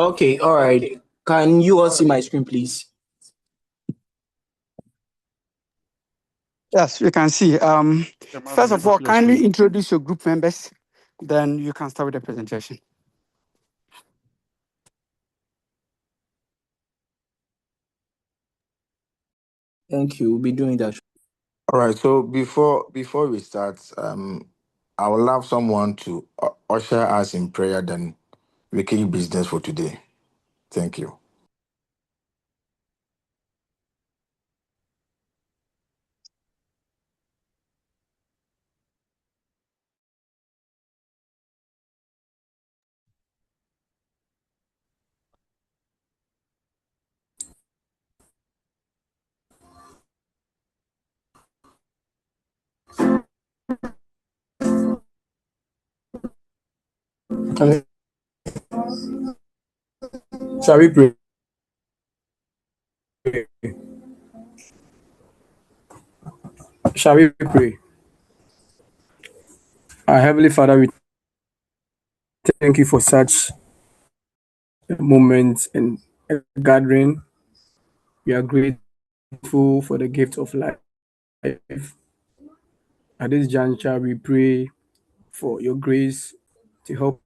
Okay, all right. Can you all see my screen, please? Yes, you can see. First of all, kindly introduce your group members, then you can start with the presentation. Thank you. We'll be doing that. All right. So before we start, I would love someone to usher us in prayer. Then we can business for today. Thank you. Shall we pray? Shall we pray? Our Heavenly Father, we thank you for such a moment and a gathering. We are grateful for the gift of life. At this juncture, we pray for your grace to help.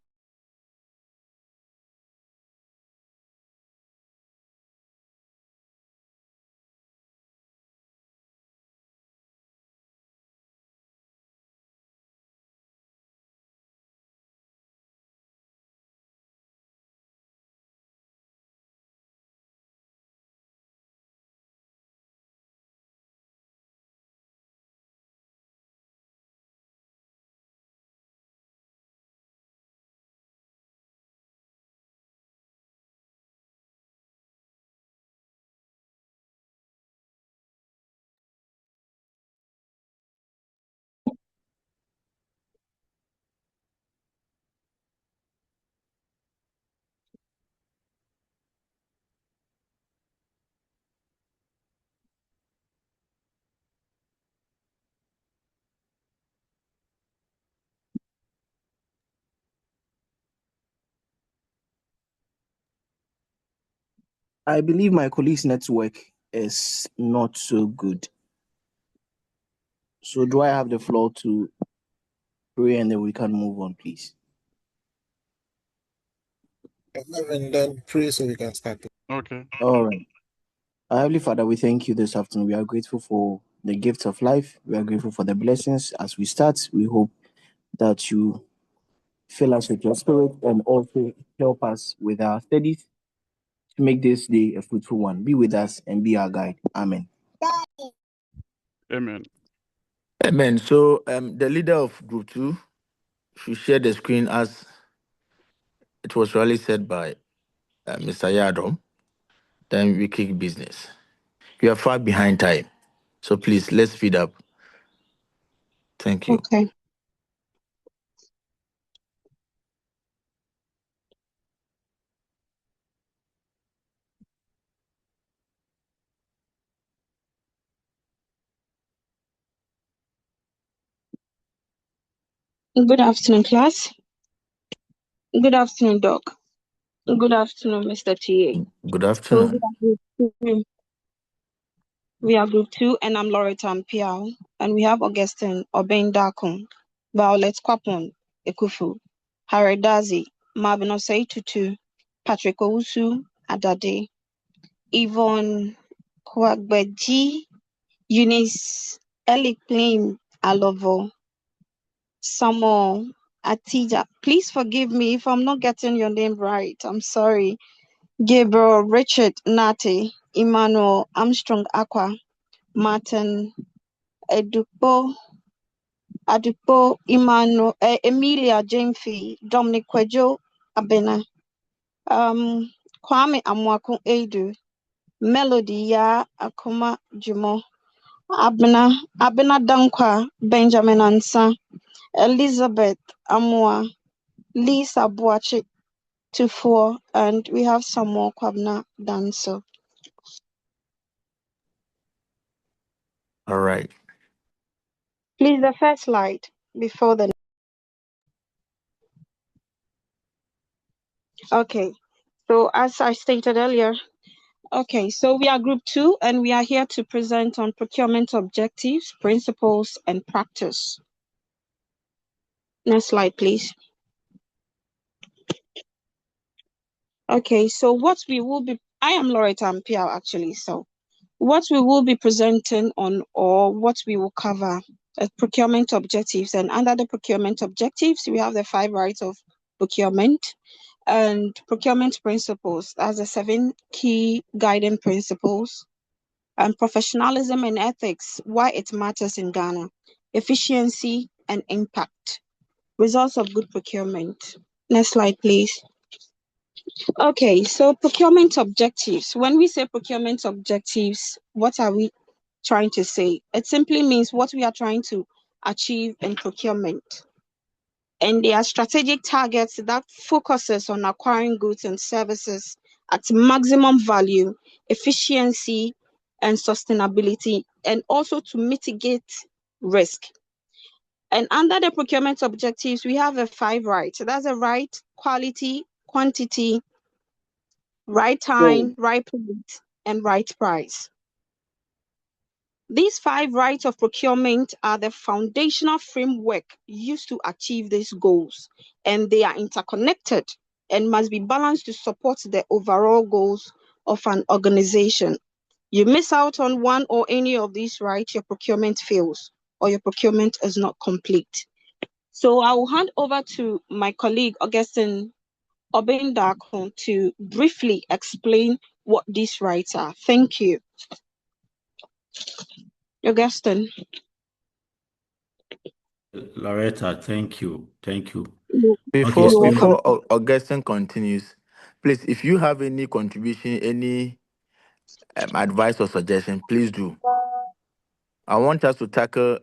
I believe my colleague's network is not so good. So do I have the floor to pray and then we can move on, please? And then pray so we can start. Okay. All right. Our Heavenly Father, we thank you this afternoon. We are grateful for the gift of life. We are grateful for the blessings. As we start, we hope that you fill us with your spirit and also help us with our studies to make this day a fruitful one. Be with us and be our guide. Amen. Amen. Amen. So the leader of Group 2 should share the screen as it was really said by Mr. Yadom. Then we kick business. We are far behind time. So please, let's speed up. Thank you. Okay. Good afternoon, class. Good afternoon, Doc. Good afternoon, Mr. TA. Good So afternoon. we are group 2, and I'm Loretta Mpiao, and we have Augustine Obendakun, Violet Kwapon Ekufu, Haradazi, Marvin Osei Tutu, Patrick Owusu Adade, Yvonne Kwagbeji, Eunice Eliklim Alovo, Samuel Atija. Please forgive me if I'm not getting your name right. I'm sorry. Gabriel Richard Nate, Emmanuel Armstrong Aqua, Martin Adupo, Emmanuel, Emilia Jamefi, Dominic Kwejo Abena, Kwame Amwaku Edu, Melody Ya Akoma Jumo, Abena Dankwa, Benjamin Ansa, Elizabeth Amwa, Lisa Boachi Tufo, and we have some more Kwabna Danso. All right. Please, the first slide before the. Okay. So as I stated earlier, okay, so we are Group 2 and we are here to present on procurement objectives, principles, and practice. Next slide, please. Okay, so I am Loretta Ampiao actually, so what we will be presenting on, or what we will cover, procurement objectives. And under the procurement objectives, we have the 5 rights of procurement and procurement principles as the 7 key guiding principles, and professionalism and ethics, why it matters in Ghana, efficiency and impact, results of good procurement. Next slide, please. Okay, so procurement objectives. When we say procurement objectives, what are we trying to say? It simply means what we are trying to achieve in procurement. And they are strategic targets that focuses on acquiring goods and services at maximum value, efficiency, and sustainability, and also to mitigate risk. And under the procurement objectives, we have the 5 rights. So that's the right quality, quantity, right time, right place, and right price. These 5 rights of procurement are the foundational framework used to achieve these goals, and they are interconnected and must be balanced to support the overall goals of an organization. You miss out on one or any of these rights, your procurement fails or your procurement is not complete. So I will hand over to my colleague, Augustine Obendakon, to briefly explain what these rights are. Thank you. Augustine. Loretta, thank you. Thank you. Before Okay, before Augustine continues, please, if you have any contribution, any advice or suggestion, please do. I want us to tackle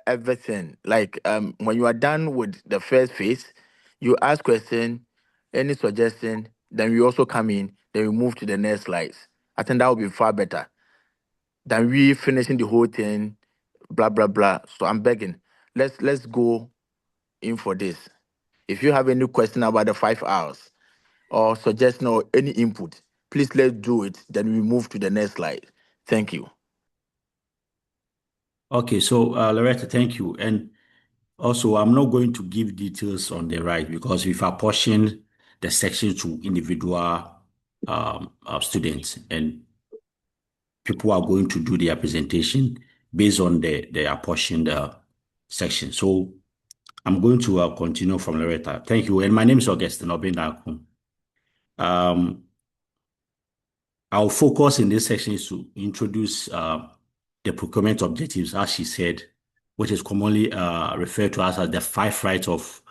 everything. Like when you are done with the first phase, you ask question, any suggestion, then we also come in, then we move to the next slides. I think that would be far better than we finishing the whole thing, blah blah blah. So I'm begging, let's go in for this. If you have any question about the 5 hours or suggestion or any input, please let's do it. Then we move to the next slide. Thank you. okay. So Loretta, thank you. And also, I'm not going to give details on the right because we've apportioned the section to individual students, and people are going to do their presentation based on the apportioned section. So I'm going to continue from Loretta. Thank you. And my name is Augustine Obendakun. Our focus in this section is to introduce the procurement objectives, as she said, which is commonly referred to as the 5 rights of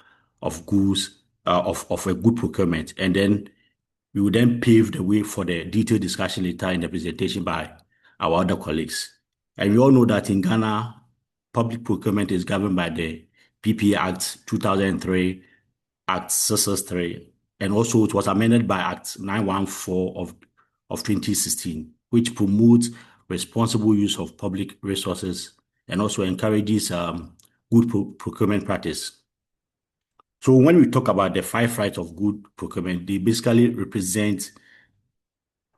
goods of a good procurement, and then we will then pave the way for the detailed discussion later in the presentation by our other colleagues. And we all know that in Ghana, public procurement is governed by the PPA Act 2003, Act 663, and also it was amended by Act 914 of 2016, which promotes responsible use of public resources and also encourages good procurement practice. So when we talk about the 5 rights of good procurement, they basically represent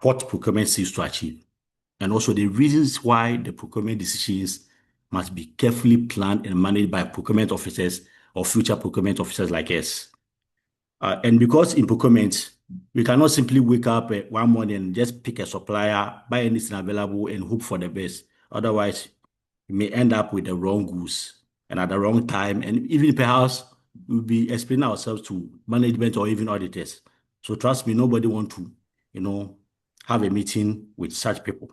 what procurement seeks to achieve, and also the reasons why the procurement decisions must be carefully planned and managed by procurement officers or future procurement officers like us. And because in procurement, we cannot simply wake up one morning and just pick a supplier, buy anything available, and hope for the best. Otherwise, we may end up with the wrong goods and at the wrong time, and even perhaps we'll be explaining ourselves to management or even auditors. So trust me, nobody want to, have a meeting with such people.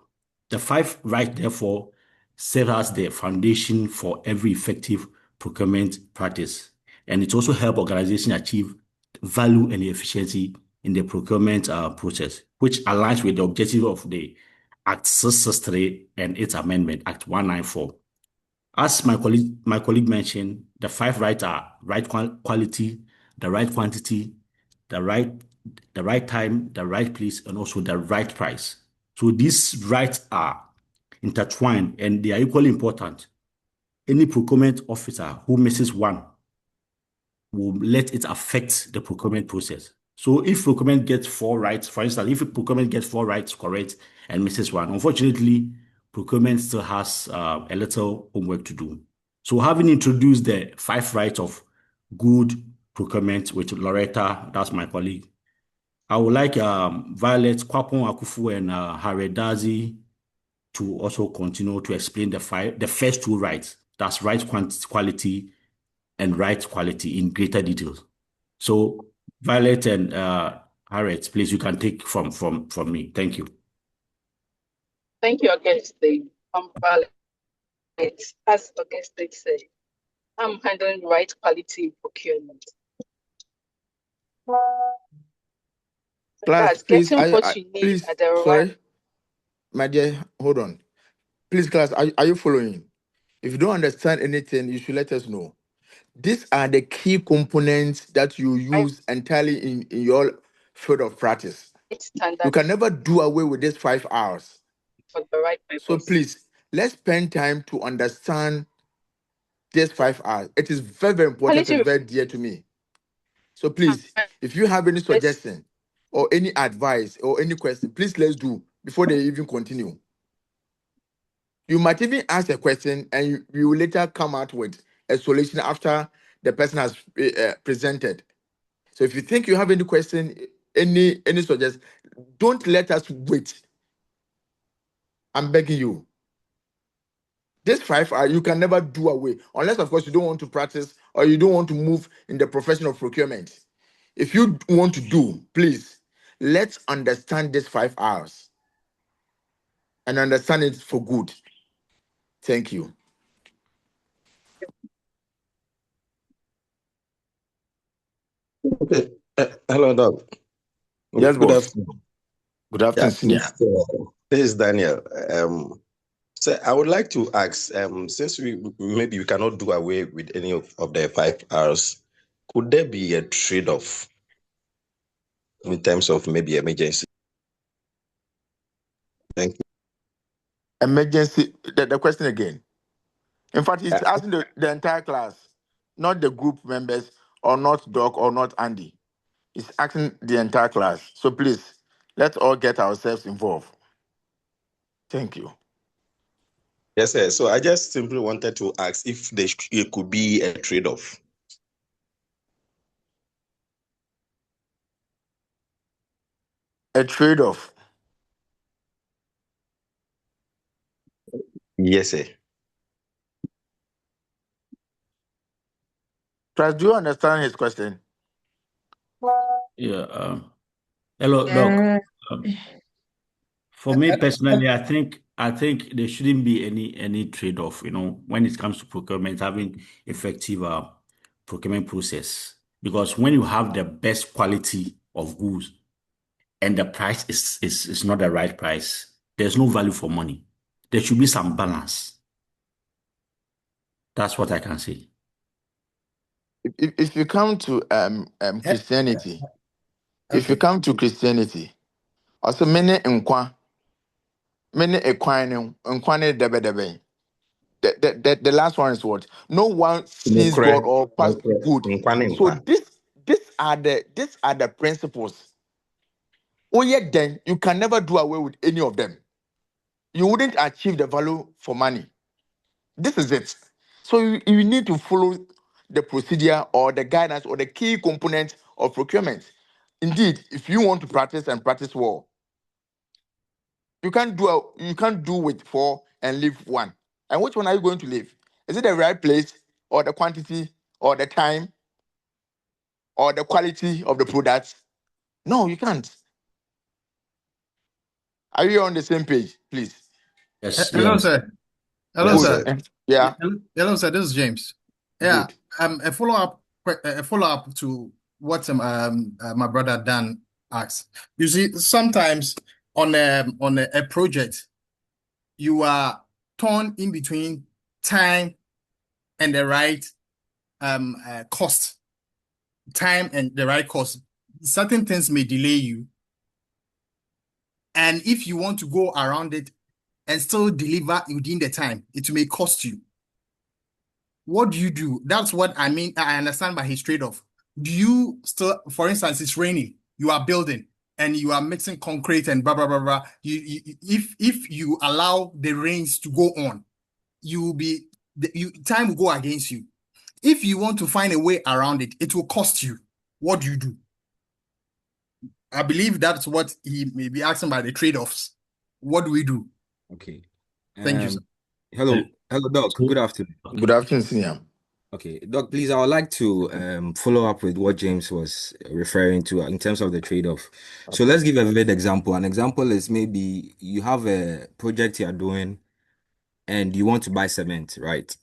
The 5 rights, therefore, serve as the foundation for every effective procurement practice, and it also helps organizations achieve value and efficiency in the procurement process, which aligns with the objective of the Act 663 and its amendment, Act 194. As my colleague mentioned, the 5 rights are right quality, the right quantity, the right time, the right place, and also the right price. So these rights are intertwined and they are equally important. Any procurement officer who misses one will let it affect the procurement process. So if procurement gets 4 rights, for instance, if procurement gets 4 rights correct and misses one, unfortunately, procurement still has a little homework to do. So having introduced the 5 rights of good procurement with Loretta, that's my colleague, I would like Violet, Kwapon Akufu, and Haredazi to also continue to explain the first 2 rights. That's right quality and right quality in greater details. So Violet and Harriet, please, you can take from me. Thank you. Thank you, Auguste. Violet, as Auguste said, I'm handling right quality procurement. Class, That's please, getting what you need please, at the sorry, right. my dear, hold on. Please, class, are you following? If you don't understand anything, you should let us know. These are the key components that you use entirely in your field of practice. Standard You can never do away with these 5 hours. for the right purpose. So please, let's spend time to understand these 5 hours. It is very, very important and very dear to me. So please, if you have any suggestion or any advice or any question, please let's do before they even continue. You might even ask a question and you will later come out with a solution after the person has presented. So if you think you have any question, any suggestion, don't let us wait. I'm begging you. This 5 hours, you can never do away, unless, of course, you don't want to practice or you don't want to move in the profession of procurement. If you want to do, please, let's understand this 5 hours and understand it for good. Thank you. Okay. Hello, Doc. Yes, Good boss. afternoon. Good afternoon, senior. This is Daniel. So I would like to ask, since we cannot do away with any of the 5 hours, could there be a trade-off in terms of maybe emergency? Thank you. Emergency, the question again. In fact, he's asking the entire class, not the group members or not Doc or not Andy. He's asking the entire class. So please, let's all get ourselves involved. Thank you. Yes, sir. So I just simply wanted to ask if it could be a trade-off. A trade-off. Yes, sir. Class, do you understand his question? Yeah. Hello, Doc. For me personally, I think there shouldn't be any trade-off. When it comes to procurement, having effective procurement process, because when you have the best quality of goods and the price is not the right price, there's no value for money. There should be some balance. That's what I can say. If you come to Christianity, if you come to Christianity, also many equine debe. The last one is what? No one sees God or pass good. So these are the principles. Oh yeah, then you can never do away with any of them. You wouldn't achieve the value for money. This is it. So you need to follow the procedure or the guidance or the key components of procurement. Indeed, if you want to practice and practice well, you can't do with 4 and leave 1. And which one are you going to leave? Is it the right place or the quantity or the time or the quality of the products? No, you can't. Are you on the same page, please? Yes. Hello, Yes. sir. Hello, Yes, sir. sir. Yeah. Hello, sir. This is James. Yeah. Good. A follow up to what my brother Dan asked. You see, sometimes on a project, you are torn in between time and the right cost. Time and the right cost. Certain things may delay you, and if you want to go around it and still deliver within the time, it may cost you. What do you do? That's what I mean. I understand by his trade-off. Do you still, for instance, it's raining. you are building and you are mixing concrete and blah blah blah blah. If you allow the rains to go on, you will be time will go against you. If you want to find a way around it, it will cost you. What do you do? I believe that's what he may be asking about the trade-offs. What do we do? Okay. Thank you, sir. Hello, Doc. Good afternoon. Good afternoon, Senior. Okay, Doc, please, I would like to follow up with what James was referring to in terms of the trade-off. So let's give a vivid example. An example is maybe you have a project you are doing and you want to buy cement, right?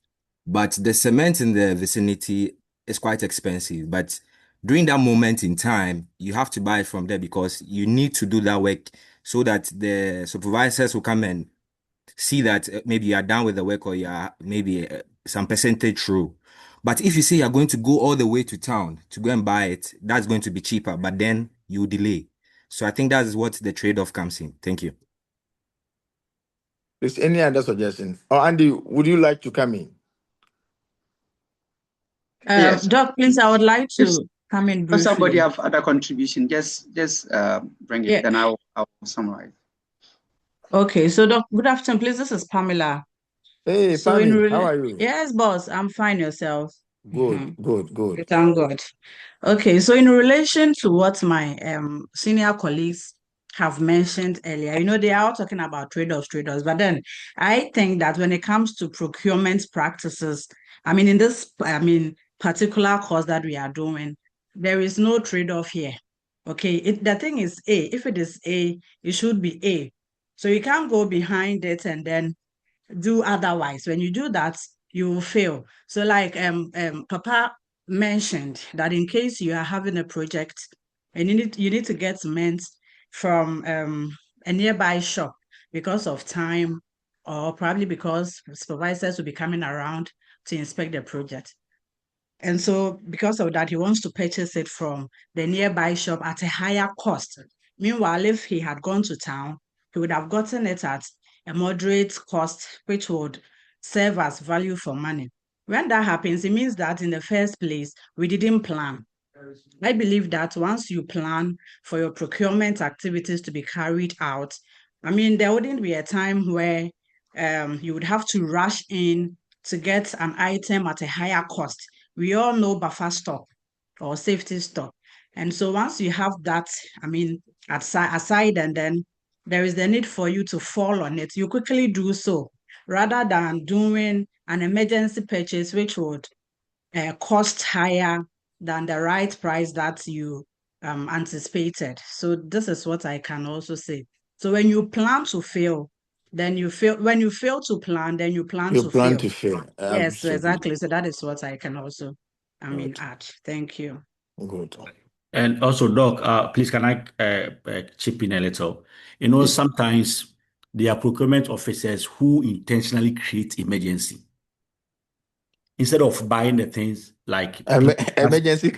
But the cement in the vicinity is quite expensive. But during that moment in time, you have to buy it from there because you need to do that work so that the supervisors will come and see that maybe you are done with the work or you are maybe some percentage through. But if you say you're going to go all the way to town to go and buy it, that's going to be cheaper, but then you delay. So I think that is what the trade-off comes in. Thank you. Is any other suggestion? Or Andy, would you like to come in? Yes. Doc, please, I would like If to come in if somebody briefly. have other contribution, just bring it. Yeah. Then I'll summarize. Okay, so Doc, good afternoon, please. This is Pamela. Hey, So Pammy, how are you? yes, boss, I'm fine. Yourself? Good, good. Thank God. Okay, so in relation to what my senior colleagues have mentioned earlier, they are all talking about trade-offs, but then I think that when it comes to procurement practices, in this, particular course that we are doing, there is no trade-off here. Okay, the thing is A. If it is A, it should be A. So you can't go behind it and then do otherwise. When you do that, you will fail. So like Papa mentioned that in case you are having a project and you need to get cement from a nearby shop because of time or probably because supervisors will be coming around to inspect the project. And so because of that, he wants to purchase it from the nearby shop at a higher cost. Meanwhile, if he had gone to town, he would have gotten it at a moderate cost, which would serve as value for money. When that happens, it means that in the first place, we didn't plan. I believe that once you plan for your procurement activities to be carried out, there wouldn't be a time where you would have to rush in to get an item at a higher cost. We all know buffer stock or safety stock. And so once you have that, aside, and then there is the need for you to fall on it, you quickly do so rather than doing an emergency purchase, which would cost higher than the right price that you anticipated. So this is what I can also say. So when you plan to fail, then you fail. When you fail to plan, then you plan You to plan fail. to fail. Yes, Absolutely. exactly. So that is what I can also, Good. add. Thank you. Good. And also, Doc, please can I chip in a little? Yes. Sometimes there are procurement officers who intentionally create emergency. Instead of buying the things like Emergency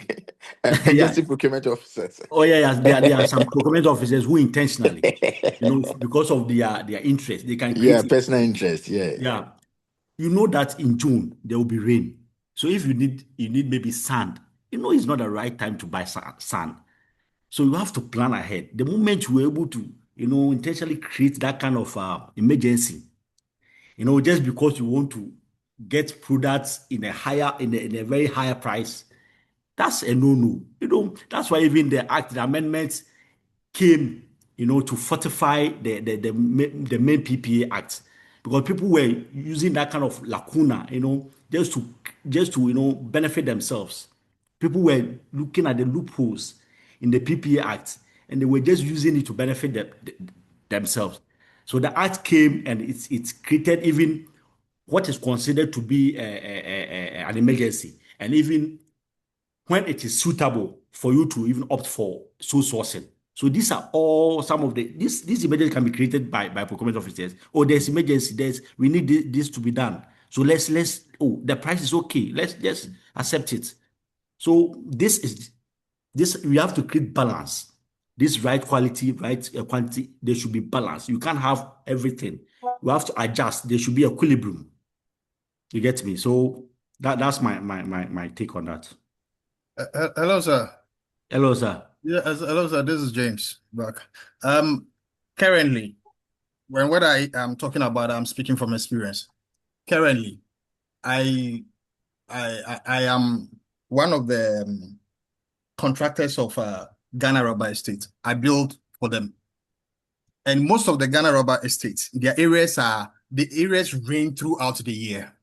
procurement officers. Oh yeah, there are some procurement officers who intentionally, because of their interest, they can create personal interest. Yeah. Yeah. You know that in June there will be rain. So if you need maybe sand, it's not the right time to buy sand. So you have to plan ahead. The moment you are able to, intentionally create that kind of emergency, just because you want to get products in a very higher price, that's a no-no. That's why even the amendments came, to fortify the main PPA Act, because people were using that kind of lacuna, just to benefit themselves. People were looking at the loopholes in the PPA Act, and they were just using it to benefit themselves. So the act came and it's created even what is considered to be an emergency, and even when it is suitable for you to even opt for sole sourcing. So these are all some of this emergency can be created by procurement officers. Oh, there's emergency, we need this to be done. So let's the price is okay. Let's just accept it. So this we have to create balance. This right quality, right quantity, there should be balance. You can't have everything. You have to adjust. There should be equilibrium. You get me? So that's my take on that. Hello, sir. Hello, sir. Yeah, hello, sir. This is James back. Currently, what I am talking about, I'm speaking from experience. Currently, I I am one of the contractors of Ghana Rubber Estate. I build for them, and most of the Ghana Rubber Estates, the areas rain throughout the year.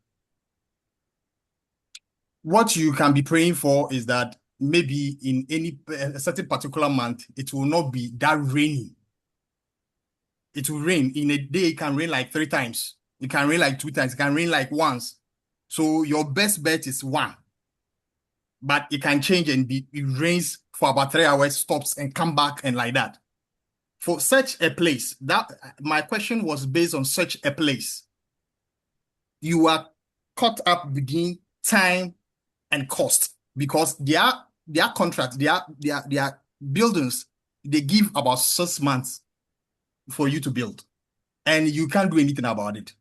What you can be praying for is that maybe in a certain particular month, it will not be that rainy. It will rain in a day. It can rain like 3 times. It can rain like 2 times. It can rain like once. So your best bet is 1. But it can change and it rains for about 3 hours, stops and come back and like that. For such a place, that my question was based on such a place. You are caught up between time and cost because their contract, their buildings, they give about 6 months for you to build, and you can't do anything about it.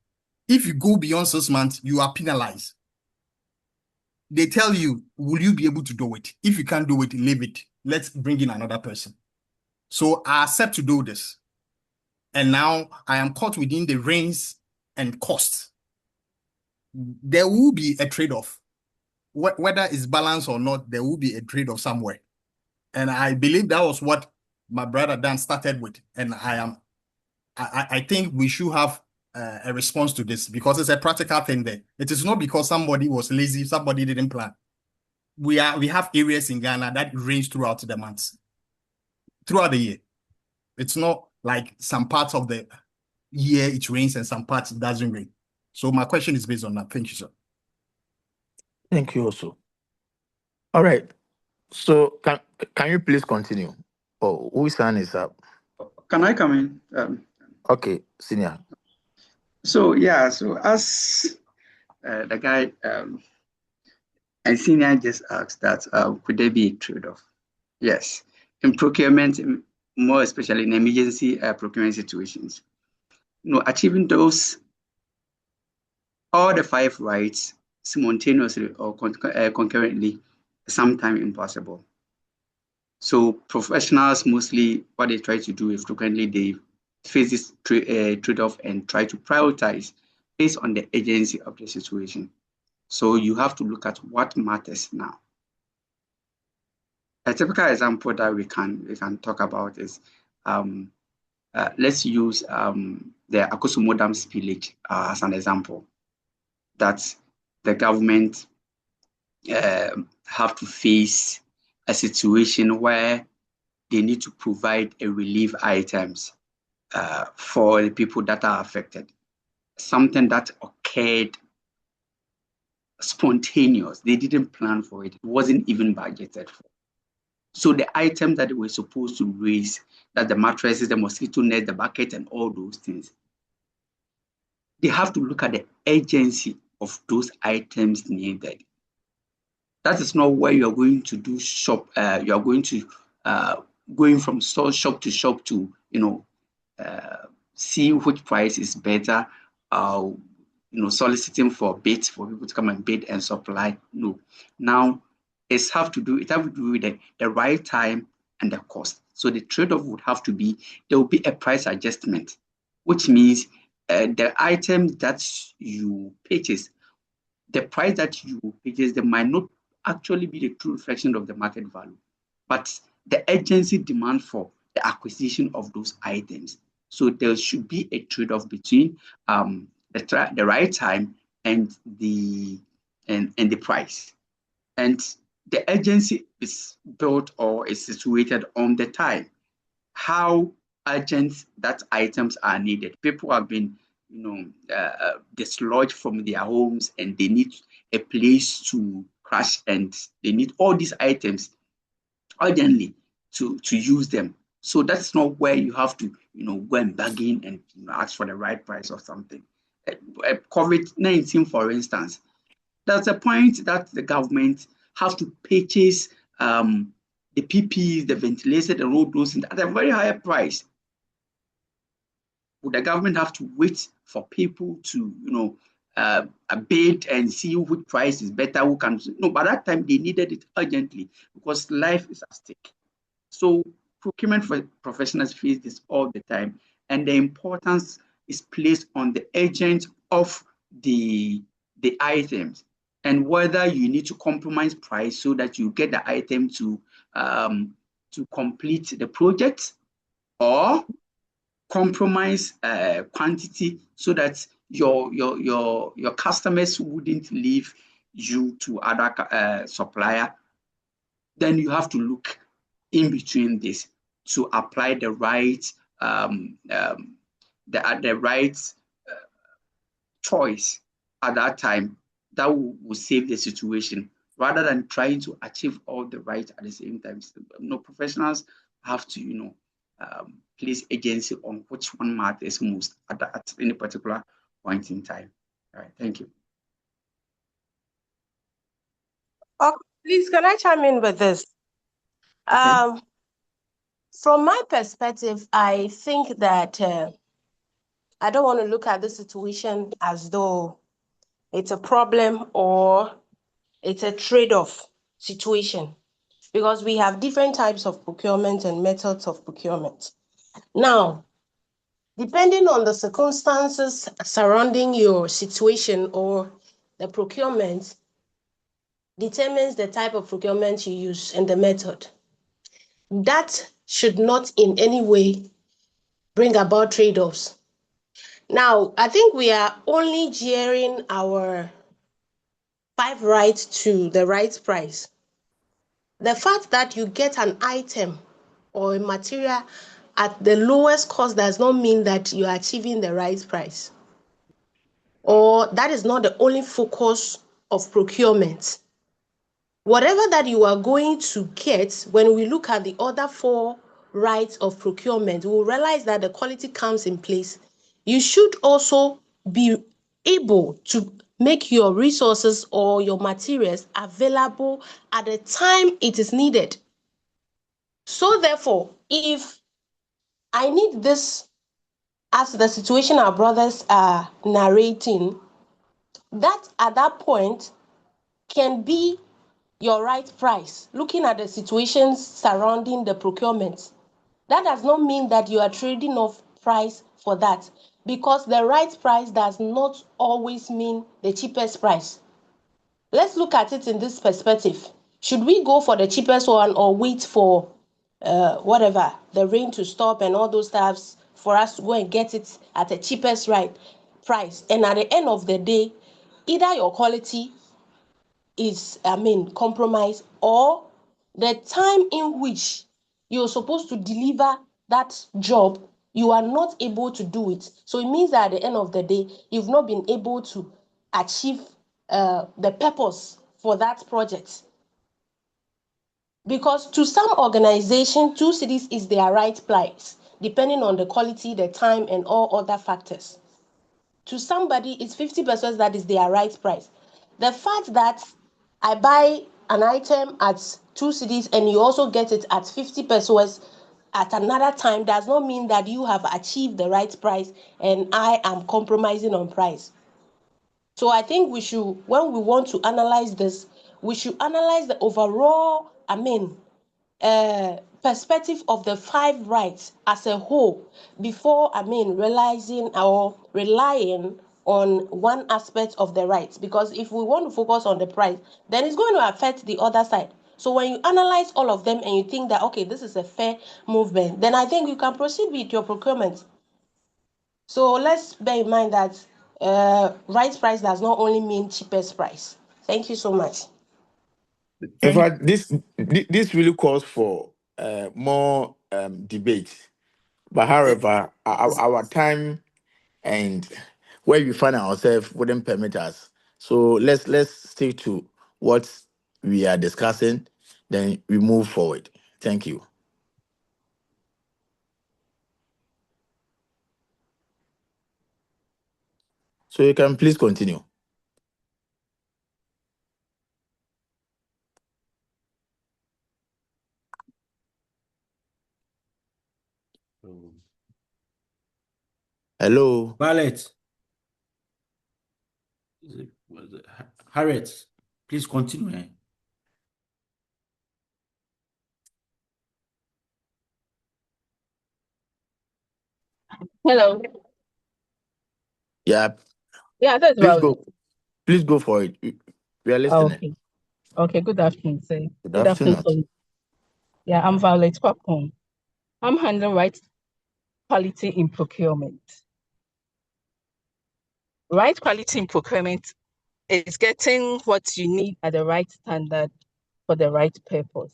If you go beyond 6 months, you are penalized. They tell you, will you be able to do it? If you can't do it, leave it. Let's bring in another person. So I accept to do this. And now I am caught within the reins and cost. There will be a trade-off. Whether it's balanced or not, there will be a trade-off somewhere. And I believe that was what my brother Dan started with. And I think we should have a response to this because it's a practical thing there. It is not because somebody was lazy, somebody didn't plan. We have areas in Ghana that rains throughout the months, throughout the year. It's not like some parts of the year it rains and some parts it doesn't rain. So my question is based on that. Thank you, sir. Thank you also. All right. So can you please continue? Oh, whose hand is up? Can I come in? Okay, senior. So as the guy and senior just asked that could there be a trade-off? Yes, in procurement, more especially in emergency procurement situations, achieving those all the 5 rights simultaneously or concurrently is sometimes impossible. So professionals mostly what they try to do is frequently they face this trade-off and try to prioritize based on the urgency of the situation. So you have to look at what matters now. A typical example that we can talk about is let's use the Akosombo Dam spillage as an example. That the government have to face a situation where they need to provide a relief items for the people that are affected. Something that occurred spontaneous. They didn't plan for it. It wasn't even budgeted for. So the items that they were supposed to raise, that the mattresses, the mosquito net, the bucket, and all those things, they have to look at the urgency of those items needed. That is not where you are going to do shop. You are going to going from shop to shop to see which price is better. Soliciting for bids for people to come and bid and supply. No, now it have to do with the right time and the cost. So the trade-off would have to be there will be a price adjustment, which means the items that you purchase, the price that you purchase, they might not actually be the true reflection of the market value, but the urgency demand for the acquisition of those items. So there should be a trade-off between the right time and the price. And the urgency is built or is situated on the time, how urgent that items are needed. People have been dislodged from their homes and they need a place to crash and they need all these items urgently to use them. So that's not where you have to go and bargain and ask for the right price or something. COVID-19, for instance, that's a point that the government has to purchase the PPEs, the ventilators, and all those things at a very high price. Would the government have to wait for people to, bid and see which price is better? Who can? No, by that time they needed it urgently because life is at stake. So procurement for professionals face this all the time, and the importance is placed on the agent of the items and whether you need to compromise price so that you get the item to complete the project, or compromise quantity so that your customers wouldn't leave you to other supplier. Then you have to look in between this to apply the right the right choice at that time that will save the situation rather than trying to achieve all the right at the same time. Professionals have to place agency on which one matters most at any particular point in time. All right, thank you. Okay, please, can I chime in with this? Okay. From my perspective, I think that I don't want to look at the situation as though it's a problem or it's a trade-off situation, because we have different types of procurement and methods of procurement. Now, depending on the circumstances surrounding your situation or the procurement, determines the type of procurement you use and the method. That should not in any way bring about trade-offs. Now, I think we are only gearing our 5 rights to the right price. The fact that you get an item or a material at the lowest cost does not mean that you are achieving the right price, or that is not the only focus of procurement. Whatever that you are going to get, when we look at the other 4 rights of procurement, we will realize that the quality comes in place. You should also be able to make your resources or your materials available at the time it is needed. So therefore, if I need this, as the situation our brothers are narrating, that at that point can be your right price, looking at the situations surrounding the procurement. That does not mean that you are trading off price for that, because the right price does not always mean the cheapest price. Let's look at it in this perspective. Should we go for the cheapest one or wait for the rain to stop and all those stuffs for us to go and get it at the cheapest price? And at the end of the day, either your quality is compromised, or the time in which you're supposed to deliver that job, you are not able to do it. So it means that at the end of the day, you've not been able to achieve the purpose for that project. Because to some organization, 2 cedis is their right price, depending on the quality, the time, and all other factors. To somebody, it's 50% that is their right price. The fact that I buy an item at 2 cedis and you also get it at 50 pesos at another time does not mean that you have achieved the right price and I am compromising on price. So I think we should, when we want to analyze this, we should analyze the overall, perspective of the 5 rights as a whole before realizing or relying on one aspect of the rights. Because if we want to focus on the price, then it's going to affect the other side. So when you analyze all of them and you think that, okay, this is a fair movement, then I think you can proceed with your procurement. So let's bear in mind that right price does not only mean cheapest price. Thank you so much. In fact, this really calls for more debate. But however, our time and where we find ourselves wouldn't permit us. So let's stick to what we are discussing, then we move forward. Thank you. So you can please continue. Hello. Violet. Harriet, please continue. Hello. Yeah, Yeah, that's please Violet. go. Please go for it. We are listening. Okay. Okay. Good afternoon, sir. Good Good afternoon, afternoon. colleague. Yeah, I'm Violet Popcorn. I'm handling right quality in procurement. Right quality in procurement is getting what you need at the right standard for the right purpose.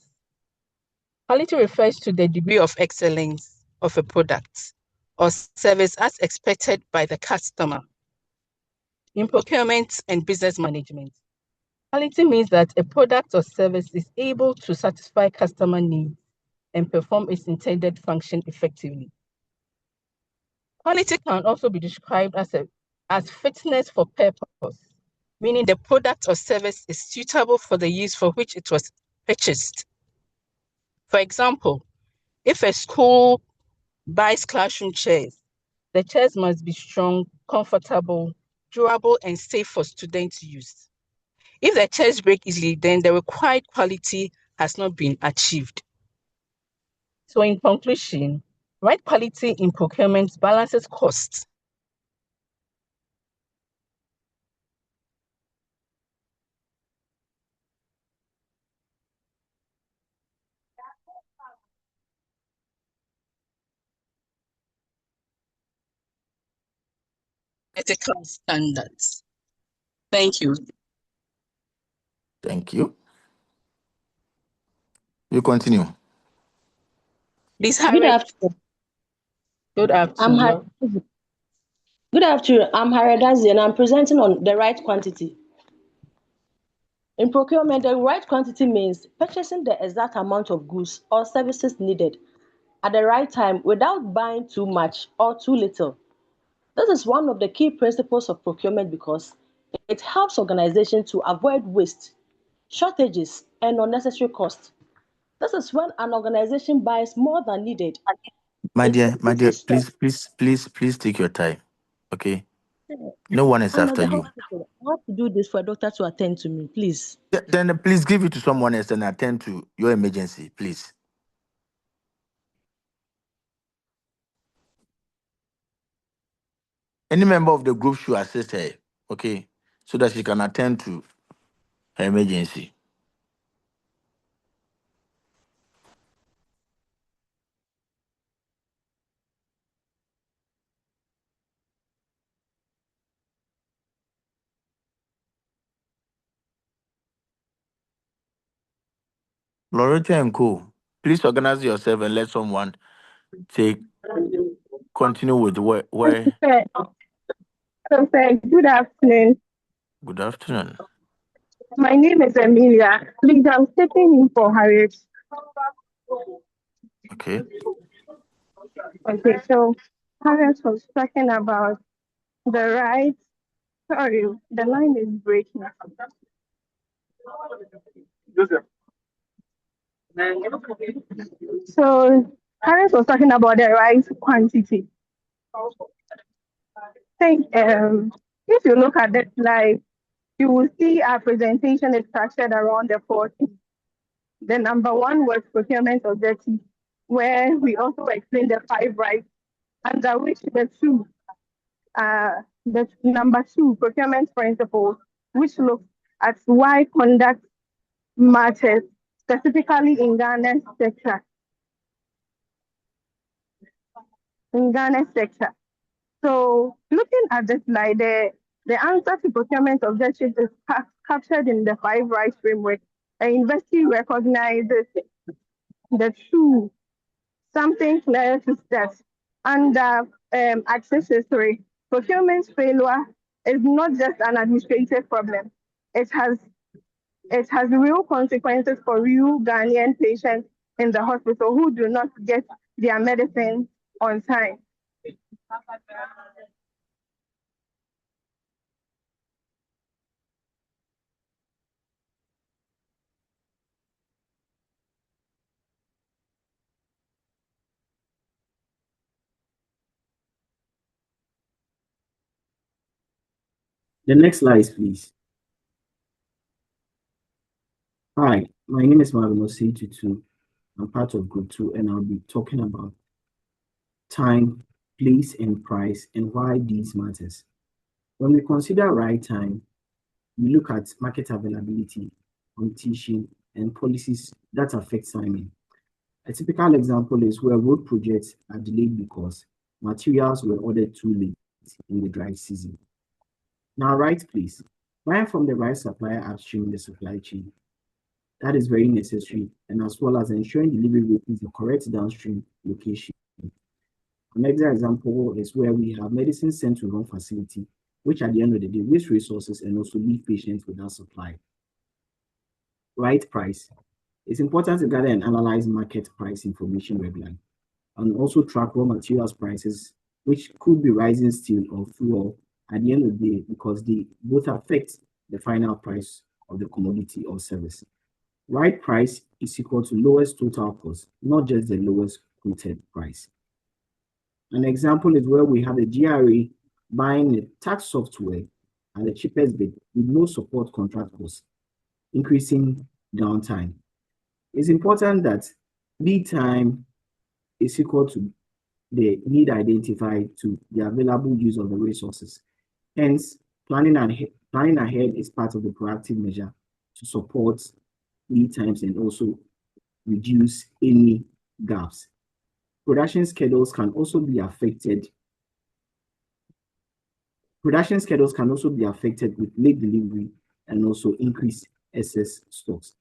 Quality refers to the degree of excellence of a product or service as expected by the customer. In procurement and business management, quality means that a product or service is able to satisfy customer needs and perform its intended function effectively. Quality can also be described as fitness for purpose, meaning the product or service is suitable for the use for which it was purchased. For example, if a school buys classroom chairs, the chairs must be strong, comfortable, durable, and safe for students' use. If the chairs break easily, then the required quality has not been achieved. So in conclusion, right quality in procurement balances costs. Ethical standards. Thank you. Thank you. You continue. Please, Good Harriet. afternoon. Good I'm afternoon. Good afternoon. I'm Harriet Dazi, and I'm presenting on the right quantity. In procurement, the right quantity means purchasing the exact amount of goods or services needed at the right time without buying too much or too little. This is one of the key principles of procurement because it helps organizations to avoid waste, shortages, and unnecessary costs. This is when an organization buys more than needed. My It dear, reduces stock. please take your time. Okay. No one is I'm at after the you. hospital. I have to do this for a doctor to attend to me, please. Then please give it to someone else and attend to your emergency, please. Any member of the group should assist her, okay, so that she can attend to her emergency. Loretta and Co. Please organize yourself and let someone take continue with where. Perfect. Good afternoon. Good afternoon. My name is Emilia. Please, I'm stepping in for Harriet. Okay. Okay, so Harriet was talking about the right. Sorry, the line is breaking. So Harriet was talking about the right quantity. Think if you look at the slide, you will see our presentation is structured around the 40. The number one was procurement objective, where we also explain the 5 rights, under which the number 2, procurement principles, which looks at why conduct matters, specifically in Ghana's sector. So looking at the slide, the answer to procurement objectives is captured in the 5 rights framework. The university recognizes the 2, something clear to step. Under access history, procurement failure is not just an administrative problem. It has real consequences for real Ghanaian patients in the hospital who do not get their medicine on time. The next slide, please. Hi, my name is Marvin Tutu. I'm part of Group 2, and I'll be talking about time place, and price, and why these matters. When we consider right time, we look at market availability, competition, and policies that affect timing. A typical example is where road projects are delayed because materials were ordered too late in the dry season. Now, right place, buying from the right supplier upstream in the supply chain. That is very necessary, and as well as ensuring delivery reaches the correct downstream location. Another example is where we have medicine sent to wrong facility, which at the end of the day waste resources and also leave patients without supply. Right price. It's important to gather and analyze market price information regularly, and also track raw materials prices, which could be rising steel or fuel at the end of the day because they both affect the final price of the commodity or service. Right price is equal to lowest total cost, not just the lowest quoted price. An example is where we have a GRA buying a tax software at the cheapest bid with no support contract costs, increasing downtime. It's important that lead time is equal to the need identified to the available use of the resources. Hence, planning ahead is part of the proactive measure to support lead times and also reduce any gaps. Production schedules can also be affected. Production schedules can also be affected with late delivery and also increased excess stocks.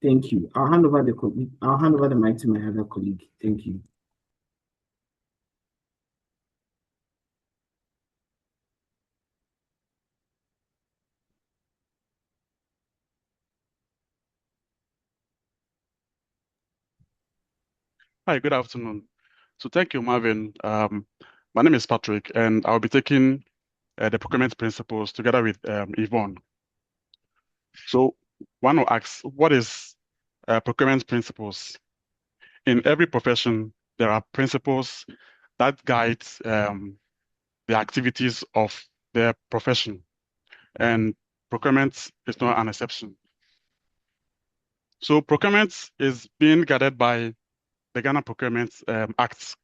Thank you. I'll hand over the mic to my other colleague. Thank you. Hi, good afternoon. So thank you, Marvin. My name is Patrick, and I'll be taking the procurement principles together with Yvonne. So one will ask, what is procurement principles? In every profession, there are principles that guide the activities of their profession, and procurement is not an exception. So procurement is being guided by the Ghana Procurement Act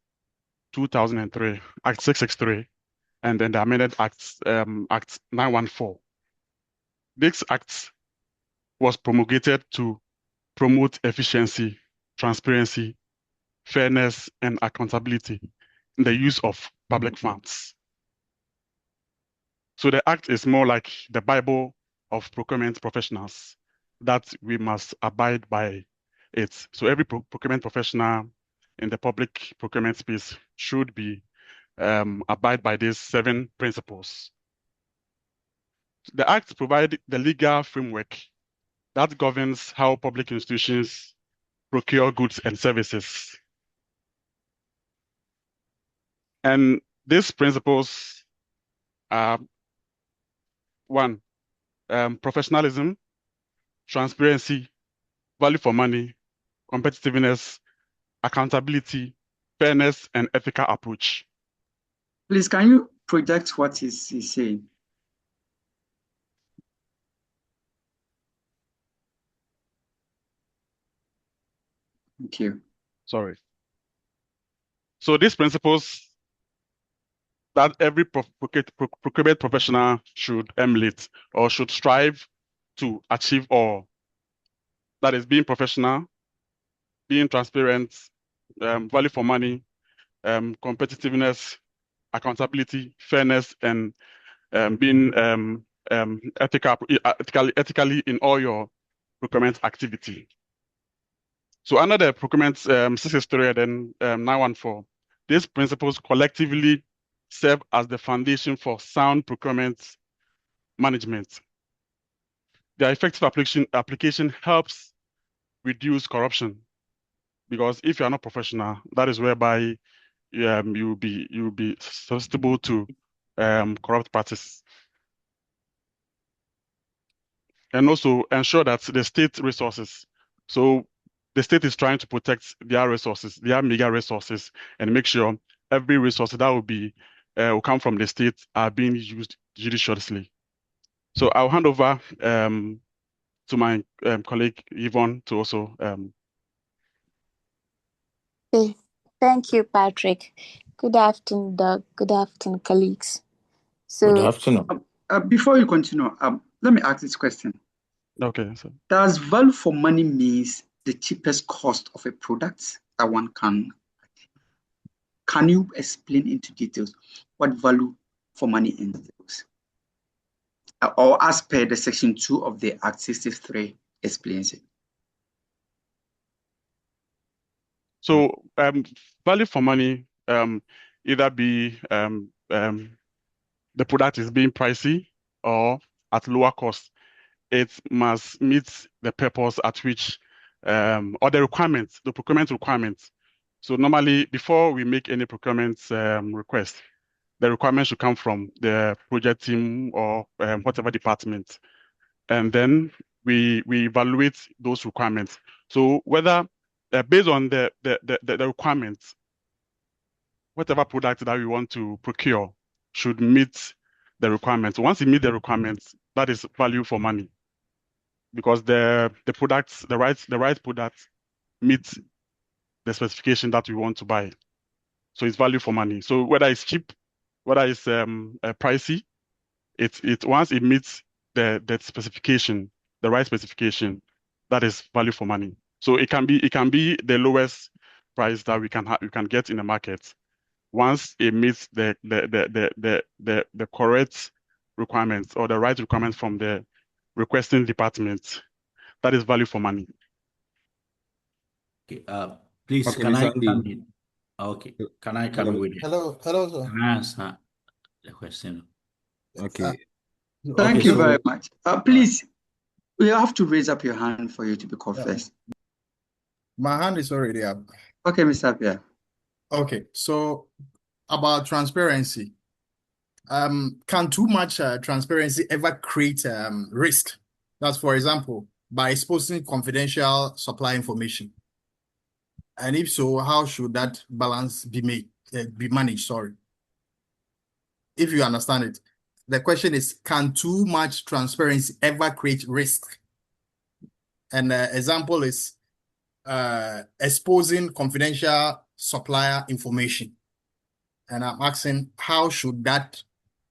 2003, Act 663, and then the amended Act 914. This act was promulgated to promote efficiency, transparency, fairness, and accountability in the use of public funds. So the act is more like the Bible of procurement professionals that we must abide by it. So every procurement professional in the public procurement space should be abide by these 7 principles. The Act provides the legal framework that governs how public institutions procure goods and services. And these principles are 1, professionalism, transparency, value for money, competitiveness, accountability, fairness, and ethical approach. Please, can you project what he's saying? Thank you. Sorry. So these principles that every procurement professional should emulate or should strive to achieve, or that is being professional, being transparent, value for money, competitiveness, accountability, fairness, and being ethically in all your procurement activity. So under the procurement 663 and 914, these principles collectively serve as the foundation for sound procurement management. Their effective application helps reduce corruption, because if you are not professional, that is whereby you'll be susceptible to corrupt practice. And also ensure that the state resources, so the state is trying to protect their resources, their meager resources, and make sure every resource that will come from the state are being used judiciously. So I'll hand over to my colleague Yvonne to also. Okay. Thank you, Patrick. Good afternoon, Doc. Good afternoon, colleagues. Good So, afternoon. Before you continue, let me ask this question. Okay. So Does value for money means the cheapest cost of a product that one can? Can you explain into details what value for money entails? Or as per the section 2 of the Act 63 explains it. So value for money either be the product is being pricey or at lower cost. It must meet the purpose at which or the requirements, the procurement requirements. So normally, before we make any procurement request, the requirement should come from the project team or whatever department, and then we evaluate those requirements. So whether based on the requirements, whatever product that we want to procure should meet the requirements. Once it meets the requirements, that is value for money, because the products, the right product meets the specification that we want to buy. So it's value for money. So whether it's cheap, whether it's pricey, it once it meets the specification, the right specification, that is value for money. So it can be the lowest price that we can get in the market. Once it meets the correct requirements or the right requirements from the requesting department, that is value for money. Okay, please, Okay, can Mr. I come Andy. in? Okay, can I come in with it? Hello, sir. Can I answer the question? Okay. Thank Okay, you so very much. Please, you have to raise up your hand for you to be called first. My hand is already up. Okay, Mr. Apia. Okay, so about transparency. Can too much transparency ever create risk? That's, for example, by exposing confidential supply information. And if so, how should that balance be managed? Sorry. If you understand it, the question is, can too much transparency ever create risk? And the example is exposing confidential supplier information. And I'm asking, how should that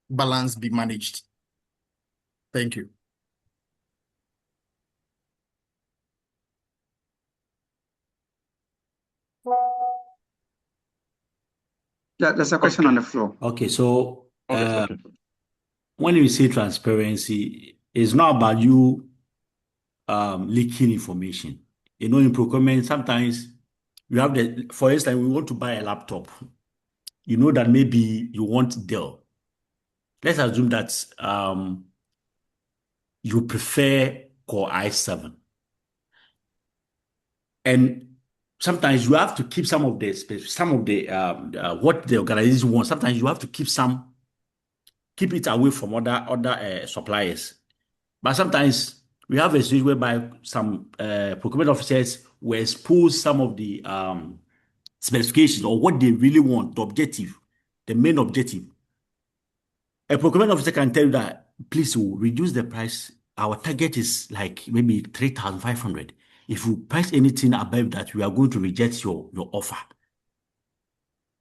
balance be managed? Thank you. Yeah, there's a question on the floor. okay, so Okay. when you say transparency, it's not about you leaking information. You know, in procurement, sometimes you have for instance, we want to buy a laptop. You know that maybe you want Dell. Let's assume that you prefer Core i7. And sometimes you have to keep some of the what the organization wants. Sometimes you have to keep it away from other suppliers. But sometimes we have a situation whereby some procurement officers will expose some of the specifications or what they really want, the objective, the main objective. A procurement officer can tell you that, please, we'll reduce the price. Our target is like maybe 3,500. If you price anything above that, we are going to reject your offer.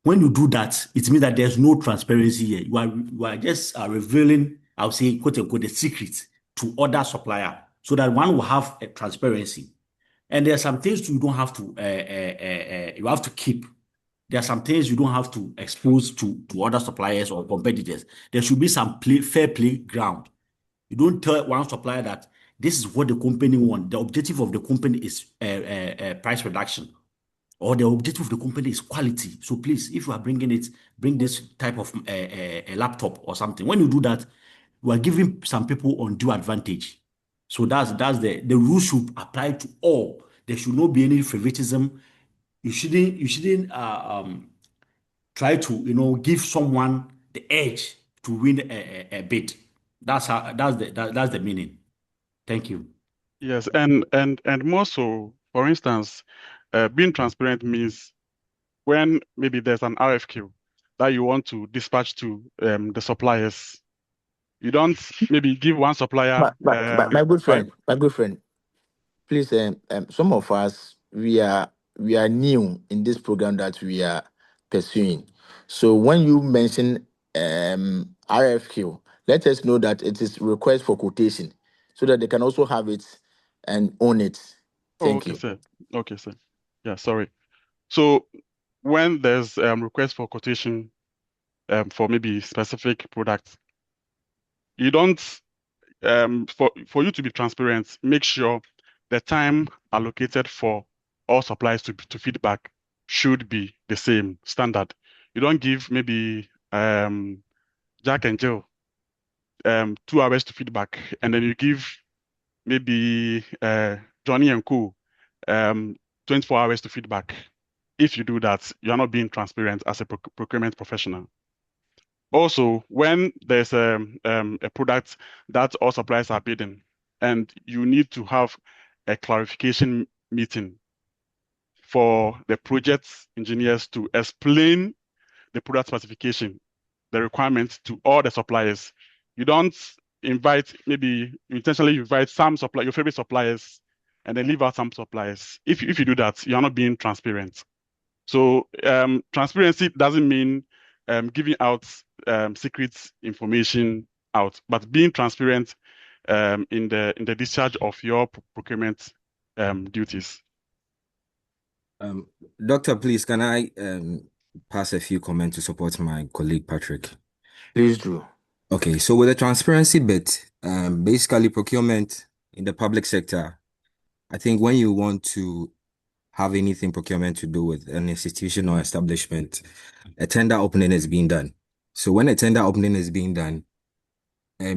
When you do that, it means that there's no transparency here. You are just revealing, I would say, quote unquote, the secret to other supplier so that one will have a transparency. And there are some things you don't have to, you have to keep. There are some things you don't have to expose to other suppliers or competitors. There should be some fair play ground. You don't tell one supplier that this is what the company wants. The objective of the company is price reduction, or the objective of the company is quality. So please, if you are bringing it, bring this type of a laptop or something. When you do that, you are giving some people undue advantage. So that's the rule should apply to all. There should not be any favoritism. You shouldn't try to give someone the edge to win a bid. That's the meaning. Thank you. Yes, and more so, for instance, being transparent means when maybe there's an RFQ that you want to dispatch to the suppliers, you don't maybe give one supplier. But my good friend, please, some of us we are new in this program that we are pursuing. So when you mention RFQ, let us know that it is request for quotation so that they can also have it and own it. Oh, Thank okay, you. sir. Okay, sir. Yeah, sorry. So when there's request for quotation for maybe specific products, you don't for you to be transparent, make sure the time allocated for all suppliers to feedback should be the same standard. You don't give maybe Jack and Jill 2 hours to feedback, and then you give maybe Johnny and Co 24 hours to feedback. If you do that, you are not being transparent as a procurement professional. Also, when there's a product that all suppliers are bidding, and you need to have a clarification meeting for the project engineers to explain the product specification, the requirements to all the suppliers. You don't invite, maybe you intentionally invite your favorite suppliers, and then leave out some suppliers. If you do that, you're not being transparent. So transparency doesn't mean giving out secret information out, but being transparent in the discharge of your procurement duties. Doctor, please, can I pass a few comments to support my colleague Patrick? Please do. Okay, so with the transparency bit, basically procurement in the public sector, I think when you want to have anything procurement to do with an institution or establishment, a tender opening is being done. So when a tender opening is being done,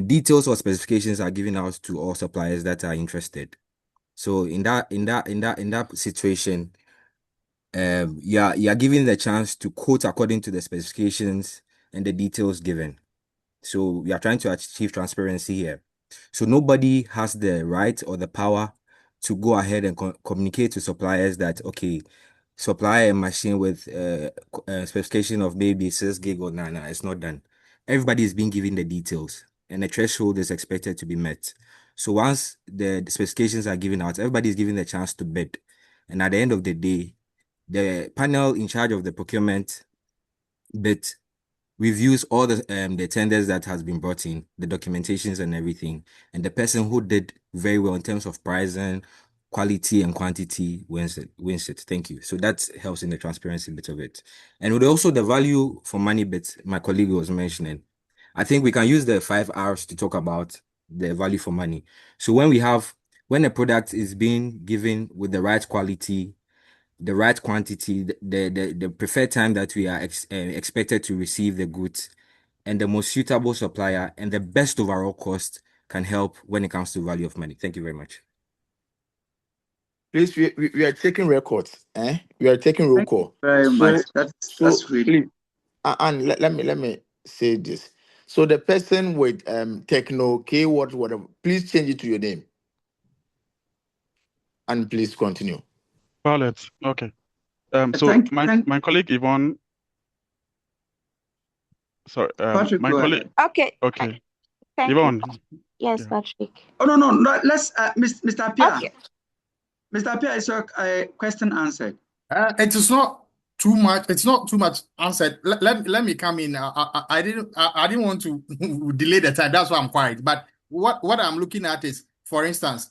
details or specifications are given out to all suppliers that are interested. So in that situation, you're given the chance to quote according to the specifications and the details given. So we are trying to achieve transparency here. So nobody has the right or the power to go ahead and communicate to suppliers that, okay, supply a machine with a specification of maybe 6 gig or 9. It's not done. Everybody is being given the details and the threshold is expected to be met. So once the specifications are given out, everybody is given the chance to bid. And at the end of the day, the panel in charge of the procurement bit reviews all the tenders that has been brought in, the documentations and everything, and the person who did very well in terms of pricing, quality and quantity wins it. Thank you. So that helps in the transparency bit of it. And with also the value for money bit my colleague was mentioning, I think we can use the 5 hours to talk about the value for money. So when a product is being given with the right quality, the right quantity, the preferred time that we are expected to receive the goods, and the most suitable supplier and the best overall cost can help when it comes to value of money. Thank you very much. Please, we are taking records. We are taking roll Thank you call. very much. That's great. Please, and let me say this. So the person with techno K whatever, please change it to your name. And please continue. Violet, okay. So Thank my colleague Yvonne, sorry, Patrick, my go colleague. ahead. Okay, Thank you. Yvonne. Yes, Yeah. Patrick. Oh no, let's Mr. Pia. Okay. Mr. Pia, is your question answered? It is not too much. It's not too much answered. Let me come in. I didn't want to delay the time. That's why I'm quiet. But what I'm looking at is, for instance,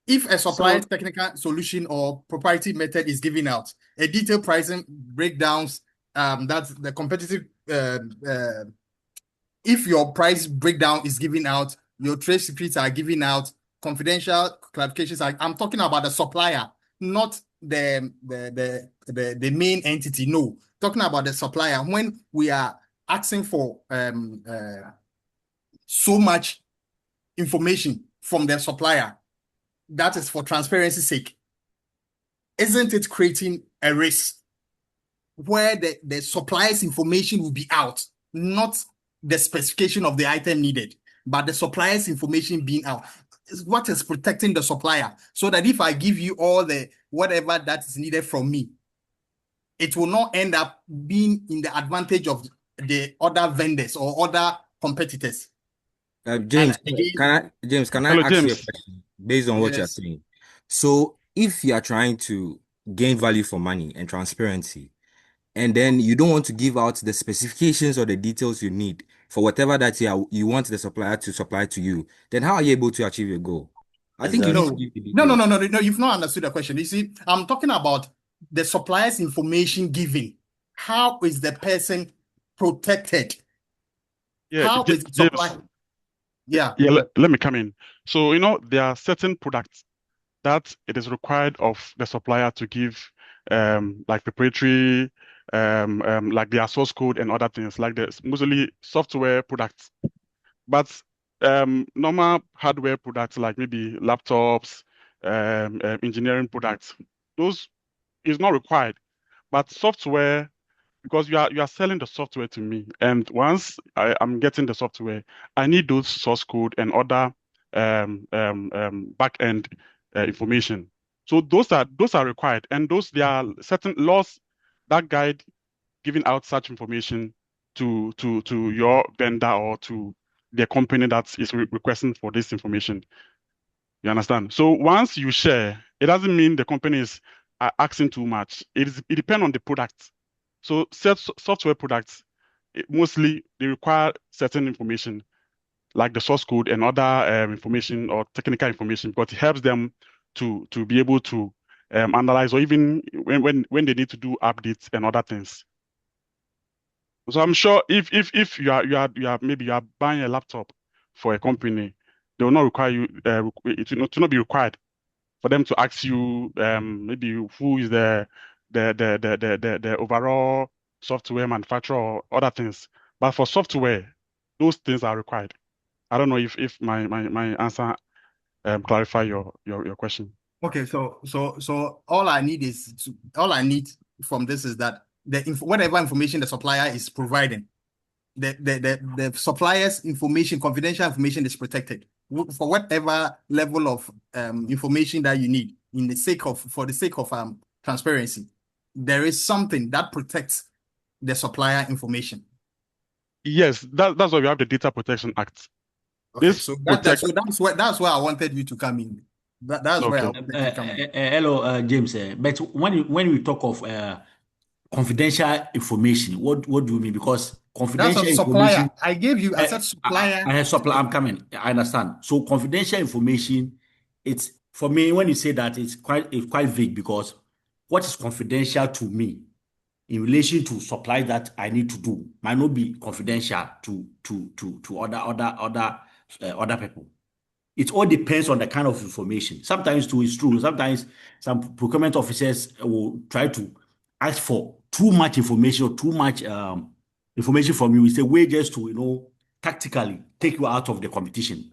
if a supplier's technical solution or proprietary method is given out, a detailed pricing breakdowns, that's the competitive. If your price breakdown is given out, your trade secrets are given out, confidential clarifications are. I'm talking about the supplier, not the main entity. No, talking about the supplier. When we are asking for so much information from the supplier, that is for transparency's sake. Isn't it creating a risk where the supplier's information will be out, not the specification of the item needed, but the supplier's information being out? What is protecting the supplier? So that if I give you all the whatever that is needed from me, it will not end up being in the advantage of the other vendors or other competitors. James, can I Hello, ask you a James. question based on what you're Yes. saying? So if you are trying to gain value for money and transparency, and then you don't want to give out the specifications or the details you need for whatever that you want the supplier to supply to you, then how are you able to achieve your goal? I think you need No, to give the no, no, details. no, no, no. You've not understood the question. You see, I'm talking about the supplier's information given. How is the person protected? Yeah, How is the James. supplier? Yeah. Yeah, let me come in. So, there are certain products that it is required of the supplier to give, like proprietary, like their source code and other things, like the mostly software products. But normal hardware products, like maybe laptops, engineering products, those is not required. But software, because you are selling the software to me, and once I'm getting the software, I need those source code and other back end information. So those are required, and there are certain laws that guide giving out such information to your vendor or to the company that is requesting for this information. You understand? So once you share, it doesn't mean the company is asking too much. It depends on the product. So software products, mostly they require certain information like the source code and other information or technical information, because it helps them to be able to analyze, or even when they need to do updates and other things. So I'm sure if you are maybe you are buying a laptop for a company, they will not require you it will not be required for them to ask you maybe who is the overall software manufacturer or other things. But for software, those things are required. I don't know if my answer clarify your question. Okay. So all I need from this is that whatever information the supplier is providing, the supplier's information, confidential information, is protected for whatever level of information that you need for the sake of transparency. There is something that protects the supplier information. Yes, that's why we have the Data Protection Act. Okay, This so protect. that's where I wanted you to come in. That's where I Okay. wanted you to come in. Hello, James. But when we talk of confidential information, what do you mean? Because That's a confidential supplier. information, I said supplier. I supply. I'm coming. I understand. So confidential information, it's for me when you say that it's quite vague, because what is confidential to me in relation to supply that I need to do might not be confidential to other people. It all depends on the kind of information. Sometimes too it's true. Sometimes some procurement officers will try to ask for too much information or too much information from you. It's a way just to tactically take you out of the competition.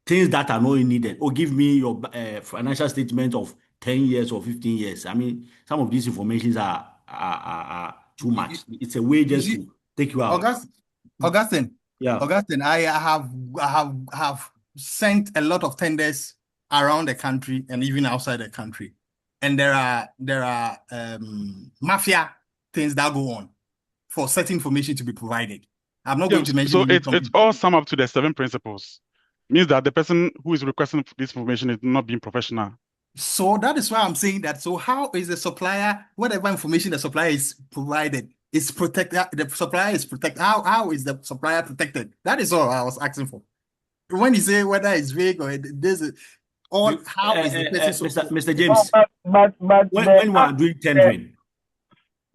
Things that are not needed. Or give me your financial statement of 10 years or 15 years. I mean, some of these informations are too much. It's a way just to take you out. Augustine, Yeah. I have sent a lot of tenders around the country and even outside the country, and there are mafia things that go on for certain information to be provided. I'm not going to mention So any it's company. all sum up to the 7 principles. Means that the person who is requesting this information is not being professional. So that is why I'm saying that. So how is the supplier, whatever information the supplier is provided, is protected? The supplier is protected. How is the supplier protected? That is all I was asking for. When you say whether it's vague or this is all, how is the person Mr. James, but when we are doing tendering,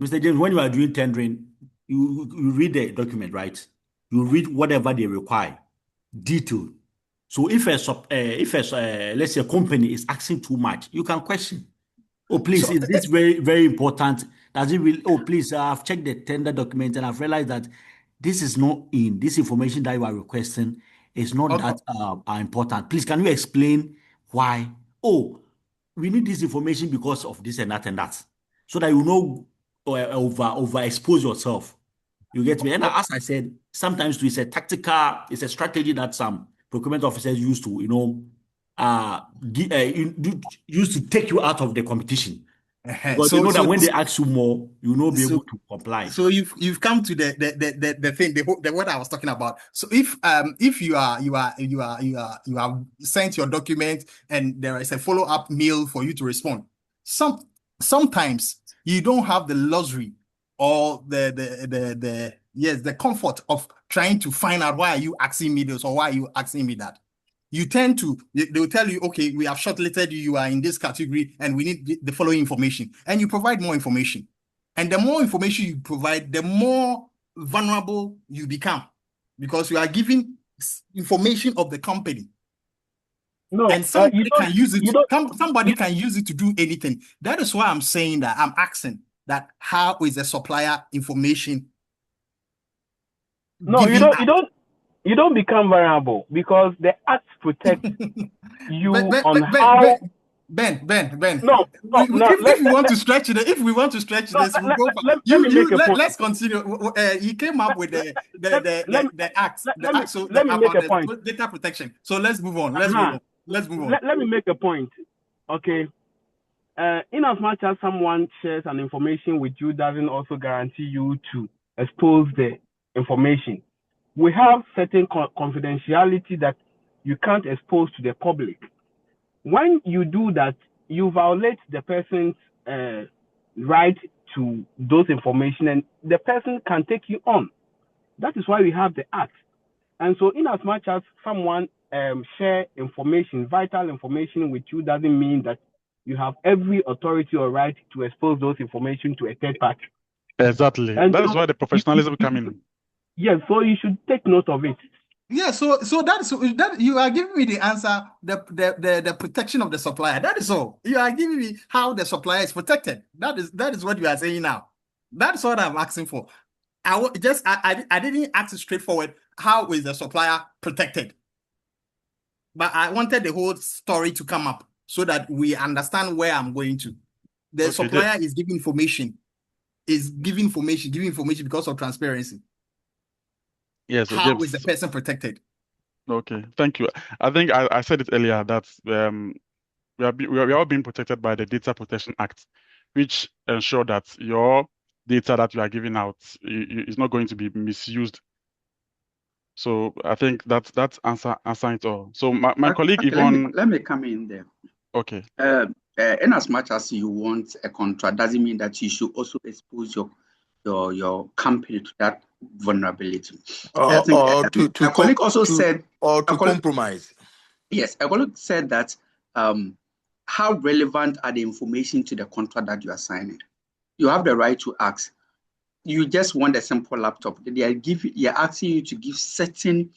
Mr. James, when you are doing tendering, you read the document, right? You read whatever they require, detailed. So if let's say a company is asking too much, you can question. Oh, please, So is this very, very important? Does it really? Oh, please, I've checked the tender document and I've realized that this is not in this information that you are requesting is not that important. Please, can you explain why? Oh, we need this information because of this and that and that, so that you know overexpose yourself. You get me? And as I said, sometimes too, it's a strategy that some procurement officers use to, use to take you out of the competition. Because they know that when they ask you more, you will not be able to comply. So you've come to the thing, the what I was talking about. So if you have sent your document and there is a follow-up mail for you to respond, sometimes you don't have the luxury or the comfort of trying to find out why are you asking me this or why are you asking me that. You tend to, they will tell you, okay, we have shortlisted you, you are in this category and we need the following information. And you provide more information. And the more information you provide, the more vulnerable you become because you are giving information of the company. No, and somebody you don't. can use it. You don't. Somebody can use it to do anything. That is why I'm saying that I'm asking that how is the supplier information No, given out? You don't become vulnerable because the act protects you on Ben, how. Ben. No. If we want to stretch it, if we want to stretch this, we'll go for let me make a point. let's continue. He came up with the act make about a point. the data protection. So let's move on. Let's move on. Let me make a point. Okay. In as much as someone shares an information with you doesn't also guarantee you to expose the information. We have certain confidentiality that you can't expose to the public. When you do that, you violate the person's right to those information, and the person can take you on. That is why we have the act. And so, in as much as someone share information, vital information with you, doesn't mean that you have every authority or right to expose those information to a third party. Exactly. And that so is why the professionalism come in. Yes, so you should take note of it. Yeah, so that you are giving me the answer, the protection of the supplier. That is all. You are giving me how the supplier is protected. That is what you are saying now. That's what I'm asking for. I didn't ask it straightforward. How is the supplier protected? But I wanted the whole story to come up so that we understand where I'm going to. The supplier is giving information, giving information because of transparency. Yes. So How James, is the person protected? Okay, thank you. I think I said it earlier that we are all being protected by the Data Protection Act, which ensure that your data that you are giving out is not going to be misused. So I think that's answering it all. So my colleague Yvonne, let me come in there. Okay. In as much as you want a contract, doesn't mean that you should also expose your company to that vulnerability. I think a colleague also said, or to compromise. Yes, a colleague said that how relevant are the information to the contract that you are signing? You have the right to ask. You just want a simple laptop. They are asking you to give certain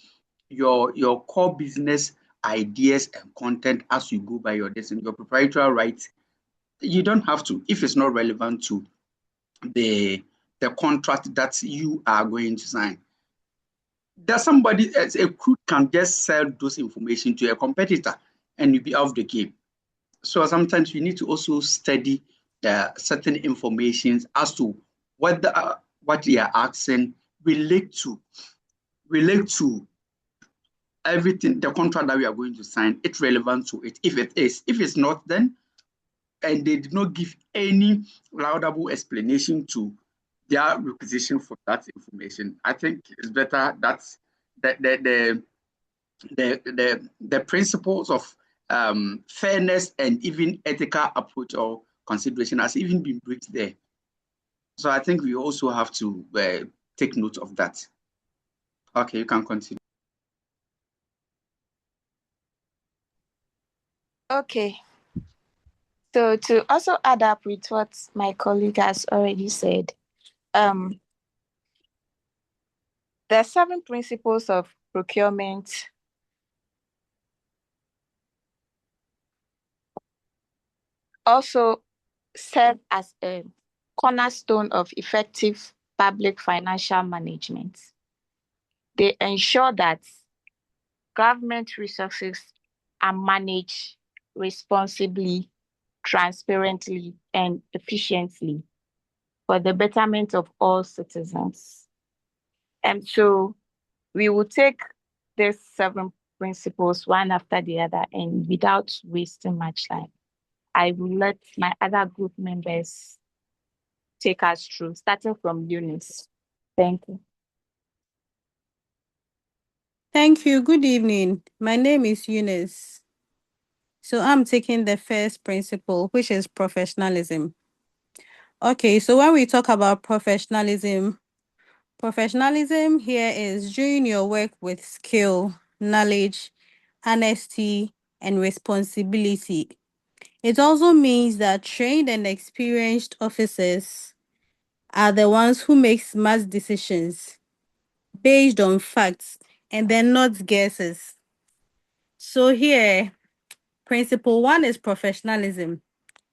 your core business ideas and content as you go by your destiny, your proprietary rights. You don't have to if it's not relevant to the contract that you are going to sign. There's somebody as a crew can just sell those information to a competitor and you be out of the game. So sometimes you need to also study certain information as to whether what they are asking relate to everything, the contract that we are going to sign. It's relevant to it. If it is, if it's not, then and they did not give any laudable explanation to their requisition for that information, I think it's better that the principles of fairness and even ethical approach or consideration has even been breached there. So I think we also have to take note of that. Okay, you can continue. Okay. So to also add up with what my colleague has already said, the 7 principles of procurement also serve as a cornerstone of effective public financial management. They ensure that government resources are managed responsibly, transparently, and efficiently for the betterment of all citizens. And so we will take these 7 principles one after the other, and without wasting much time, I will let my other group members take us through, starting from Eunice. Thank you. Thank you. Good evening. My name is Eunice. So I'm taking the first principle, which is professionalism. Okay, so when we talk about professionalism here is doing your work with skill, knowledge, honesty, and responsibility. It also means that trained and experienced officers are the ones who make smart decisions based on facts and then not guesses. So here, principle one is professionalism,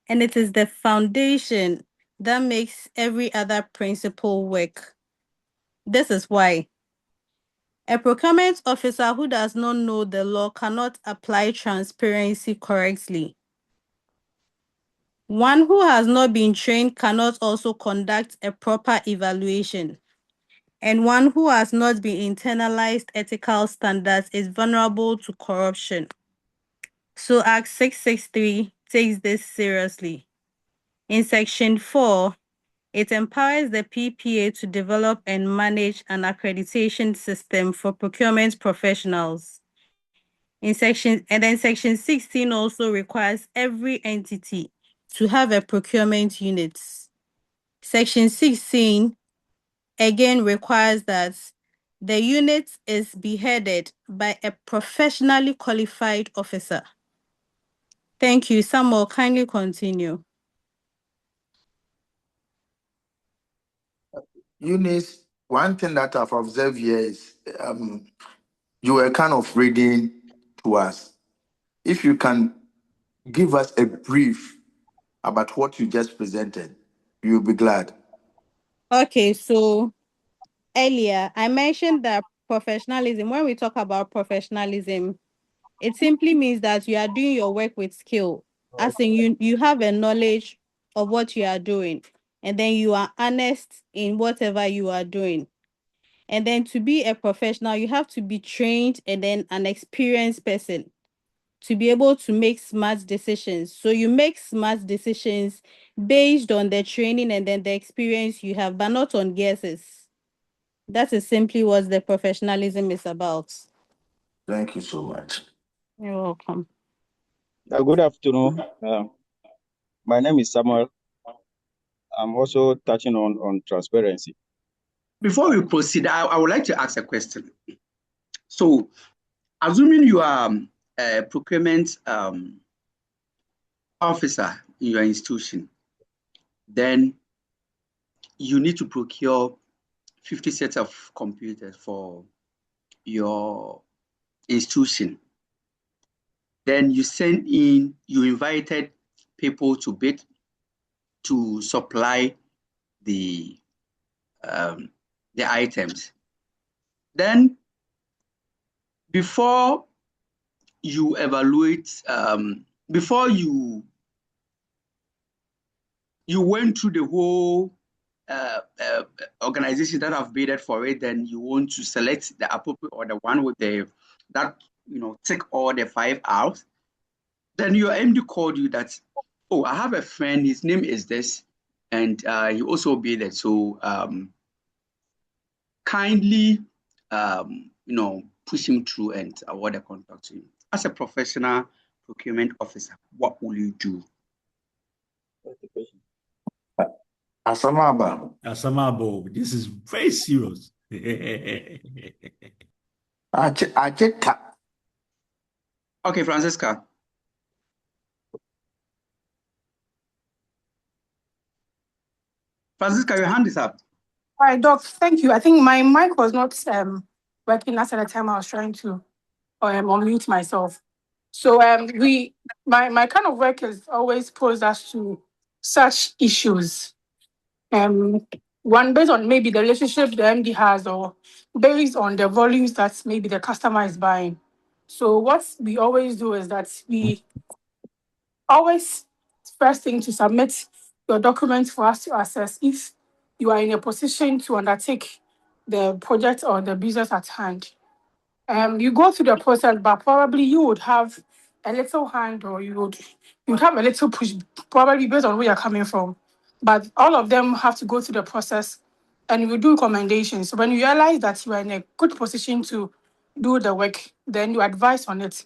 and it is the foundation that makes every other principle work. This is why a procurement officer who does not know the law cannot apply transparency correctly. One who has not been trained cannot also conduct a proper evaluation. And one who has not been internalized ethical standards is vulnerable to corruption. So Act 663 takes this seriously. In Section 4, it empowers the PPA to develop and manage an accreditation system for procurement professionals. Section 16 also requires every entity to have a procurement unit. Section 16 again requires that the unit is beheaded by a professionally qualified officer. Thank you. Samuel, kindly continue. Eunice, one thing that I've observed here is you were kind of reading to us. If you can give us a brief about what you just presented, you'll be glad. Okay, so earlier I mentioned that professionalism, when we talk about professionalism, it simply means that you are doing your work with skill. As in you have a knowledge of what you are doing, and then you are honest in whatever you are doing. And then to be a professional, you have to be trained and then an experienced person to be able to make smart decisions. So you make smart decisions based on the training and then the experience you have, but not on guesses. That is simply what the professionalism is about. Thank you so much. You're welcome. Good afternoon. My name is Samuel. I'm also touching on transparency. Before we proceed, I would like to ask a question. So, assuming you are a procurement officer in your institution, then you need to procure 50 sets of computers for your institution. Then you invited people to bid to supply the items. Then before you evaluate, before you went through the whole organization that have bidded for it, then you want to select the appropriate or the one with that tick all the 5 hours. Then your MD called you that, oh, I have a friend, his name is this, and he also bidded. So kindly push him through and award a contract to him. As a professional procurement officer, what will you do? Asamabo, this is very serious. Okay, Francisca. Francisca, your hand is up. All right, Doc, thank you. I think my mic was not working at the time I was trying to unmute myself. So my kind of work is always posed us to such issues. One based on maybe the relationship the MD has, or based on the volumes that maybe the customer is buying. So what we always do is that we always first thing to submit your documents for us to assess if you are in a position to undertake the project or the business at hand. You go through the process, but probably you would have a little hand, or you'd have a little push, probably based on where you're coming from. But all of them have to go through the process, and we do recommendations. So when you realize that you are in a good position to do the work, then you advise on it.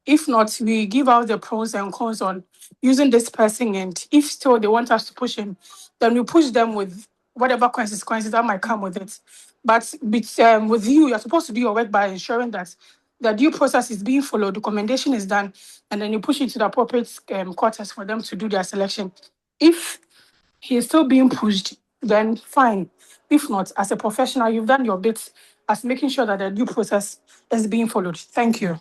If not, we give out the pros and cons on using this person. And if still they want us to push him, then we push them with whatever consequences that might come with it. But with you, you're supposed to do your work by ensuring that the due process is being followed, documentation is done, and then you push it to the appropriate quarters for them to do their selection. If he is still being pushed, then fine. If not, as a professional, you've done your bit as making sure that the due process is being followed. Thank you.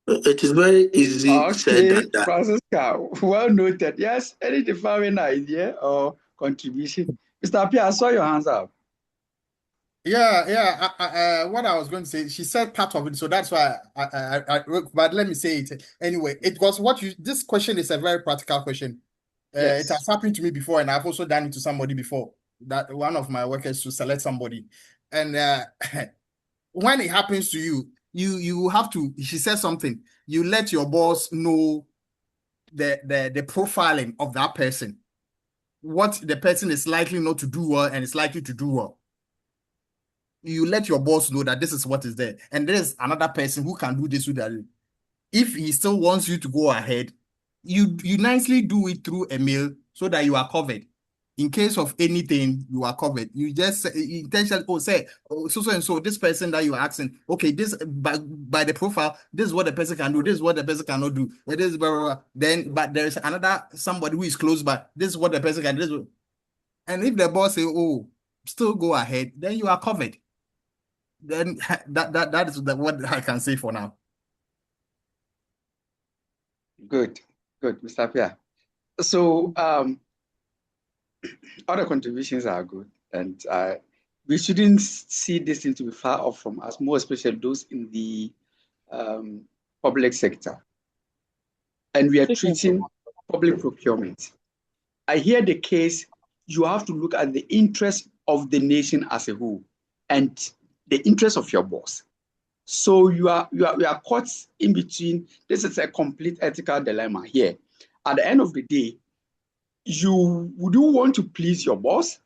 It is very easy said Okay, than done. Francisca, well noted. Yes, any defining idea or contribution? Mr. Apia, I saw your hands up. What I was going to say, she said part of it, so that's why but let me say it anyway. It was this question is a very practical question. It Yes. has happened to me before, and I've also done it to somebody before. That one of my workers to select somebody, and when it happens to you, you have to. She said something. You let your boss know the profiling of that person, what the person is likely not to do well and is likely to do well. You let your boss know that this is what is there, and there's another person who can do this with that. If he still wants you to go ahead, you nicely do it through a mail so that you are covered. In case of anything, you are covered. You just intentionally say, so and so, this person that you are asking, okay, this by the profile, this is what the person can do, this is what the person cannot do. It is blah, blah, blah. Then, but there is another somebody who is close by. This is what the person can do. And if the boss say, oh, still go ahead, then you are covered. Then that is what I can say for now. Good, Mr. Pia. So other contributions are good, and we shouldn't see this thing to be far off from us, more especially those in the public sector. And we are treating public procurement. I hear the case, you have to look at the interest of the nation as a whole and the interest of your boss. So we are caught in between. This is a complete ethical dilemma here. At the end of the day, would you want to please your boss,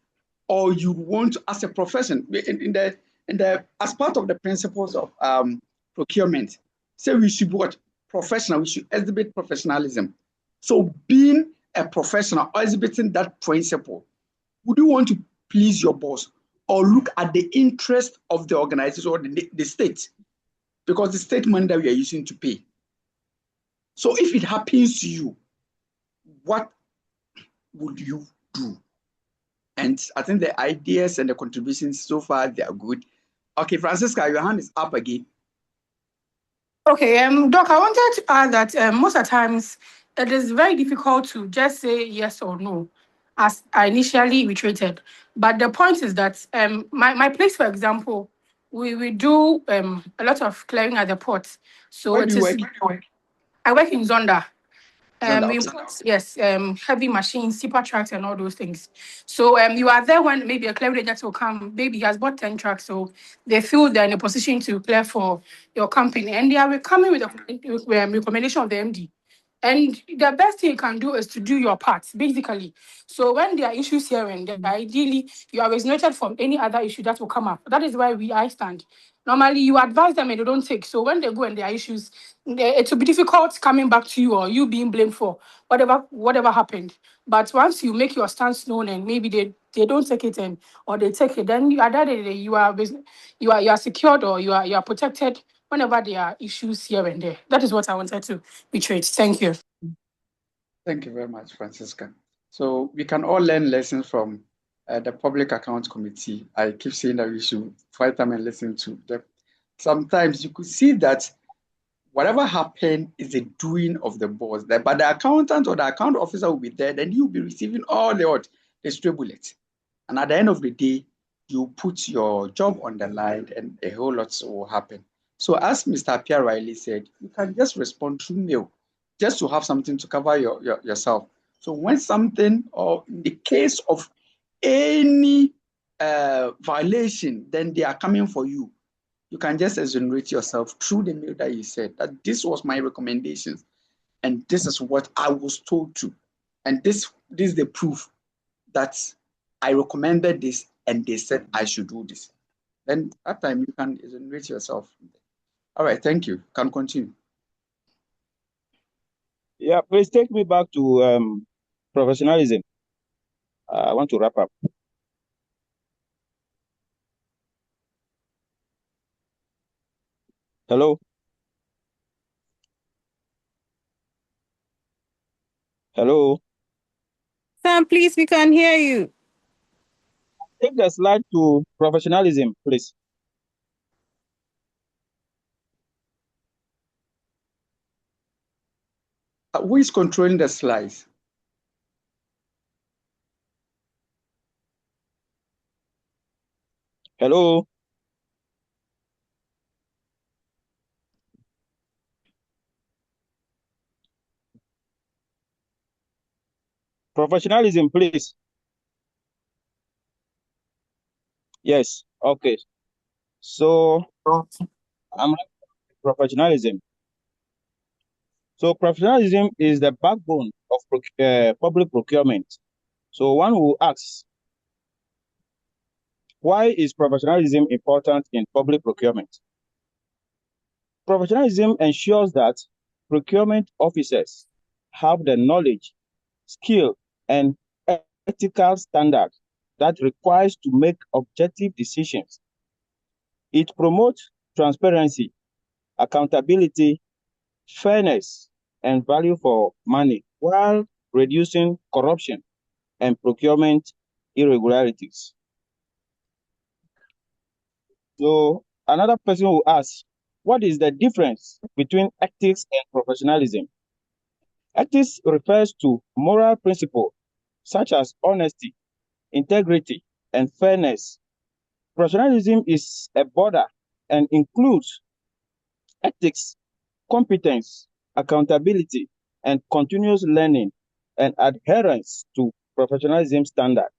or you want to, as a profession, as part of the principles of procurement, say we should be what? Professional, we should exhibit professionalism. So being a professional or exhibiting that principle, would you want to please your boss or look at the interest of the organization or the state? Because the state money that we are using to pay. So if it happens to you, what would you do? And I think the ideas and the contributions so far, they are good. Okay, Francisca, your hand is up again. Okay, Doc, I wanted to add that most of the times it is very difficult to just say yes or no, as I initially reiterated. But the point is that my place, for example, we do a lot of clearing at the port. So Where it do you is. work? I work in Zonda. Zonda, okay. Yes, heavy machines, super trucks, and all those things. So you are there when maybe a clearing agent will come. Maybe he has bought 10 trucks, so they feel they're in a position to clear for your company, and they are coming with a recommendation of the MD. And the best thing you can do is to do your part, basically. So when there are issues here and there, ideally, you are resonated from any other issue that will come up. That is why I stand. Normally, you advise them and they don't take. So when they go and there are issues, it will be difficult coming back to you or you being blamed for whatever happened. But once you make your stance known and maybe they don't take it in or they take it, then at that day you are secured or you are protected whenever there are issues here and there. That is what I wanted to reiterate. Thank you. Thank you very much, Francisca. So we can all learn lessons from the Public Accounts Committee. I keep saying that we should find time and listen to them. Sometimes you could see that whatever happened is the doing of the boss. But the accountant or the account officer will be there, then you'll be receiving all the stray bullets. And at the end of the day, you put your job on the line and a whole lot will happen. So as Mr. Pierre Riley said, you can just respond through mail, just to have something to cover yourself. So when something, or in the case of any violation, then they are coming for you. You can just exonerate yourself through the mail that you said that this was my recommendations and this is what I was told to. And this is the proof that I recommended this and they said I should do this. Then that time you can exonerate yourself. All right, thank you. Can continue. Yeah, please take me back to professionalism. I want to wrap up. Hello? Hello? Sam, please, we can hear you. Take the slide to professionalism, please. Who is controlling the slides? Hello? Professionalism, please. Yes, okay. So, I'm professionalism. So, professionalism is the backbone of public procurement. So, one will ask, why is professionalism important in public procurement? Professionalism ensures that procurement officers have the knowledge, skill, and ethical standard that requires to make objective decisions. It promotes transparency, accountability, fairness, and value for money while reducing corruption and procurement irregularities. So another person will ask, what is the difference between ethics and professionalism? Ethics refers to moral principles such as honesty, integrity, and fairness. Professionalism is a border and includes ethics, competence, accountability, and continuous learning and adherence to professionalism standard.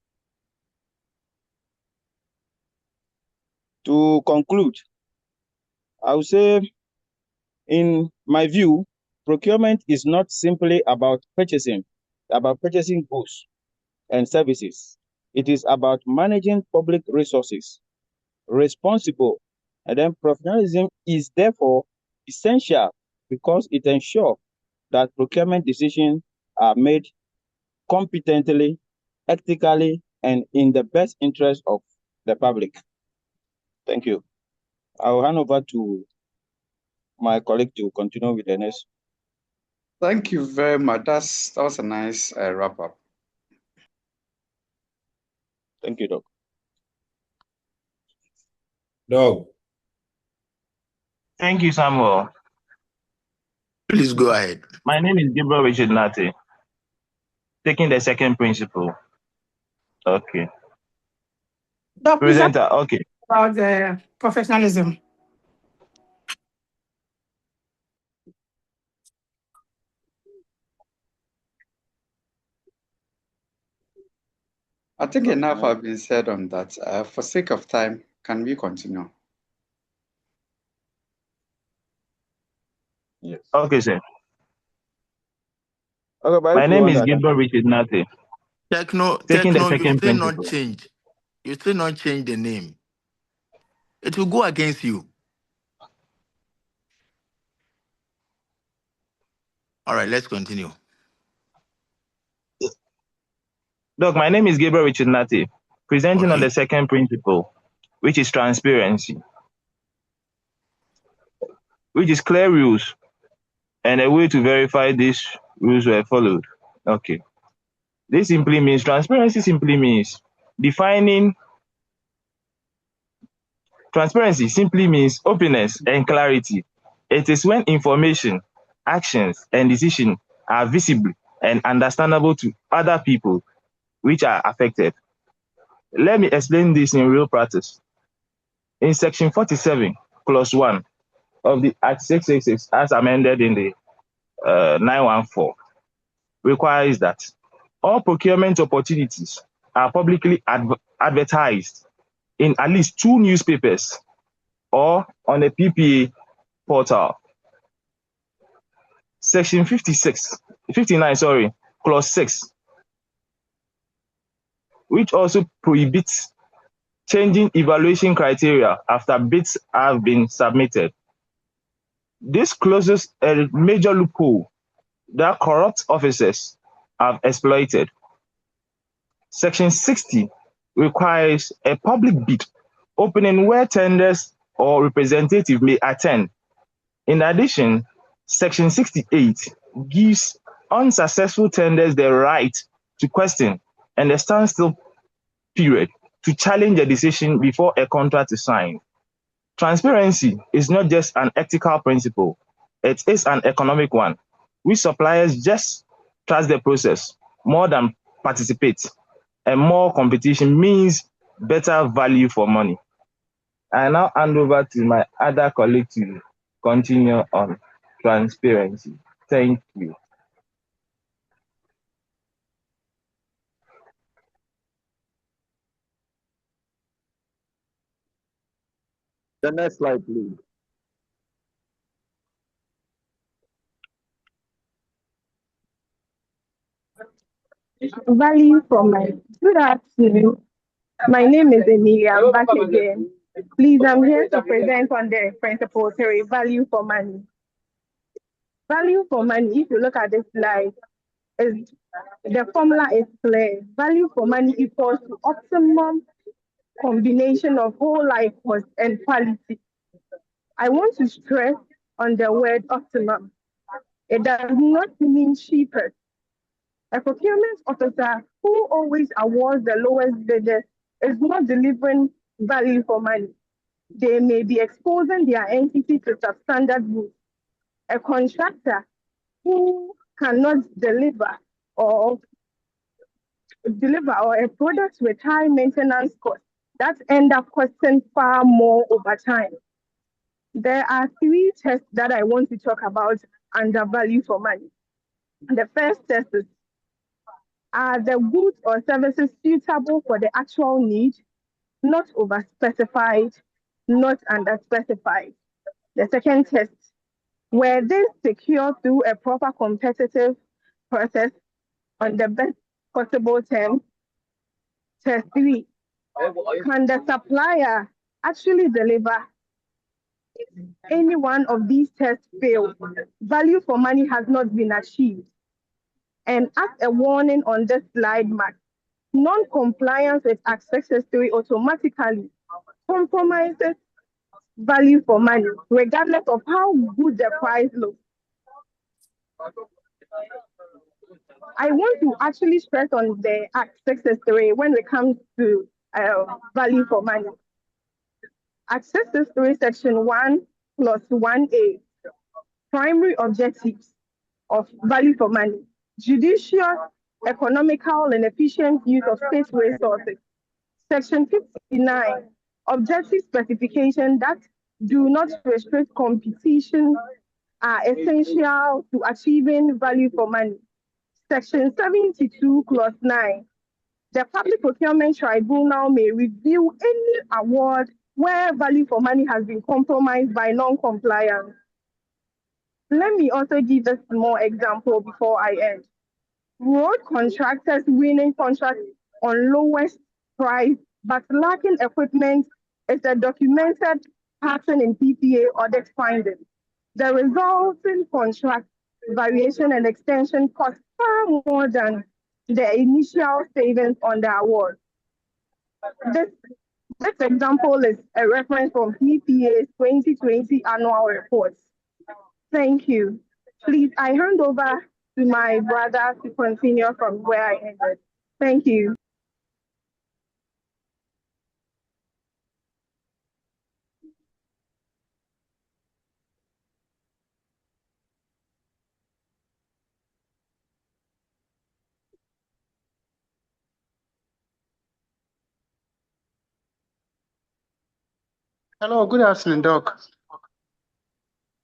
To conclude, I would say, in my view, procurement is not simply about purchasing goods and services. It is about managing public resources, responsible, and then professionalism is therefore essential because it ensures that procurement decisions are made competently, ethically, and in the best interest of the public. Thank you. I'll hand over to my colleague to continue with the next. Thank you very much. That was a nice wrap up. Thank you, Doc. Doc. Thank you, Samuel. Please go ahead. My name is Gabriel Richard Nate, taking the second principle. Okay. Presenter, okay. About the professionalism. I think enough has been said on that. For sake of time, can we continue? Yes. Okay, sir. Okay, my name is Gabriel Richard Nate. Techno, taking the you second still not principle. change. You still not change the name. It will go against you. All right, let's continue. Doc, my name is Gabriel Richard Nate, presenting on the second principle, which is transparency, which is clear rules and a way to verify these rules were followed. Okay. This simply means, transparency simply means defining, transparency simply means openness and clarity. It is when information, actions, and decisions are visible and understandable to other people which are affected. Let me explain this in real practice. In section 47, clause 1 of the Act 666, as amended in the 914, requires that all procurement opportunities are publicly advertised in at least 2 newspapers or on a PPA portal. Section 59, clause 6, which also prohibits changing evaluation criteria after bids have been submitted. This closes a major loophole that corrupt officers have exploited. Section 60 requires a public bid opening where tenders or representative may attend. In addition, Section 68 gives unsuccessful tenders the right to question and a standstill period to challenge a decision before a contract is signed. Transparency is not just an ethical principle, it is an economic one. We suppliers just trust the process more than participate, and more competition means better value for money. I now hand over to my other colleague to continue on transparency. Thank you. The next slide, please. Value for money. Good afternoon. My name is Emilia. I'm back again. Please, I'm here to present on the principle theory, value for money. Value for money, if you look at this slide, is the formula is clear. Value for money equals to optimum combination of whole life cost and quality. I want to stress on the word optimum. It does not mean cheapest. A procurement officer who always awards the lowest bidder is not delivering value for money. They may be exposing their entity to substandard goods. A contractor who cannot deliver or a product with high maintenance costs that end up costing far more over time. There are three tests that I want to talk about under value for money. The first test is, are the goods or services suitable for the actual need, not overspecified, not underspecified? The second test, were they secured through a proper competitive process on the best possible terms? Test 3, can the supplier actually deliver? If any one of these tests fail, value for money has not been achieved. And as a warning on this slide mark, non-compliance with Access History automatically compromises value for money, regardless of how good the price looks. I want to actually stress on the Access History when it comes to value for money. Access History Section 1 plus 1A, primary objectives of value for money: judicious, economical, and efficient use of state resources. Section 59, objective specifications that do not restrict competition are essential to achieving value for money. Section 72, clause 9, the Public Procurement Tribunal may review any award where value for money has been compromised by non-compliance. Let me also give a small example before I end. Road contractors winning contracts on lowest price but lacking equipment is a documented pattern in PPA audit findings. The resulting contract variation and extension cost far more than the initial savings on the award. This example is a reference from PPA's 2020 annual report. Thank you. Please, I hand over to my brother to continue from where I ended. Thank you. Hello, good afternoon, Doc.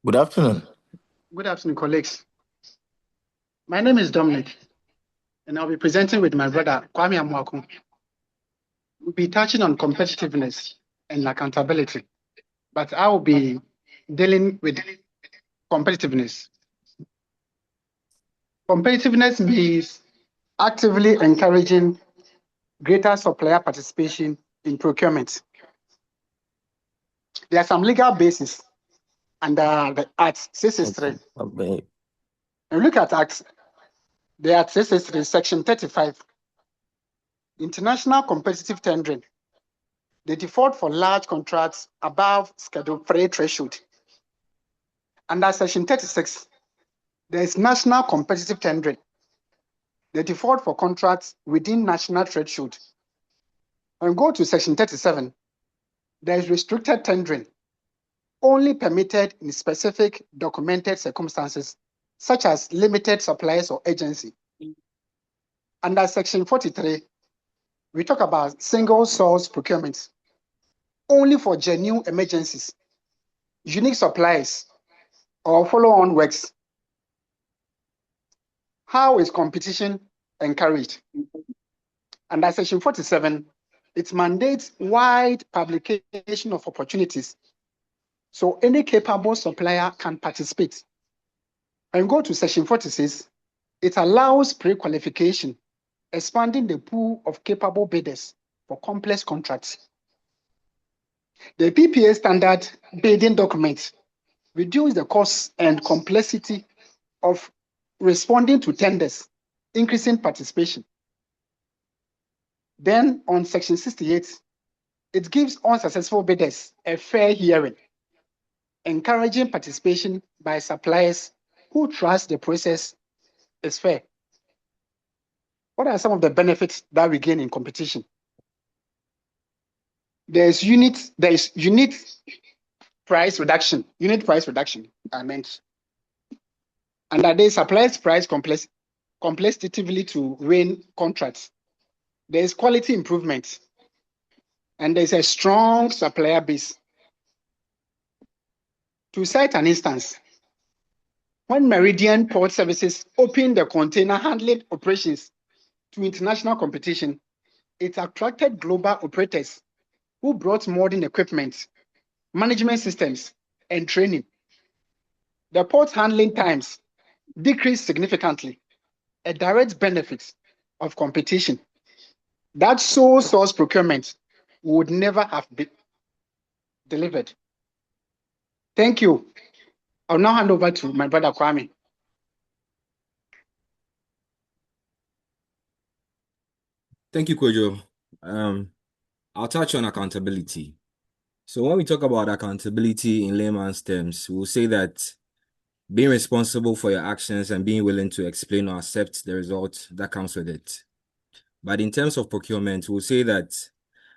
Good afternoon. Good afternoon, colleagues. My name is Dominic, and I'll be presenting with my brother, Kwame Yamoah. We'll be touching on competitiveness and accountability, but I will be dealing with competitiveness. Competitiveness means actively encouraging greater supplier participation in procurement. There are some legal bases under the Act 663. Okay. And look at Act, the Act 663, Section 35. International competitive tendering. The default for large contracts above Schedule 3 threshold. Under Section 36, there is national competitive tendering. The default for contracts within national threshold. And go to Section 37, there is restricted tendering, only permitted in specific documented circumstances, such as limited suppliers or agency. Under Section 43, we talk about single source procurement, only for genuine emergencies, unique supplies, or follow-on works. How is competition encouraged? Under Section 47, it mandates wide publication of opportunities, so any capable supplier can participate. And go to Section 46, it allows pre-qualification, expanding the pool of capable bidders for complex contracts. The PPA standard bidding document reduce the cost and complexity of responding to tenders, increasing participation. Then on Section 68, it gives unsuccessful bidders a fair hearing, encouraging participation by suppliers who trust the process is fair. What are some of the benefits that we gain in competition? There's unit price reduction, I meant. And that they supplies price competitively to win contracts. There's quality improvement, and there's a strong supplier base. To cite an instance, when Meridian Port Services opened the container handling operations to international competition, it attracted global operators who brought modern equipment, management systems, and training. The port handling times decreased significantly, a direct benefit of competition. That sole source procurement would never have been delivered. Thank you. I'll now hand over to my brother Kwame. Thank you, Kojo. I'll touch on accountability. So when we talk about accountability in layman's terms, we'll say that being responsible for your actions and being willing to explain or accept the result that comes with it. But in terms of procurement, we'll say that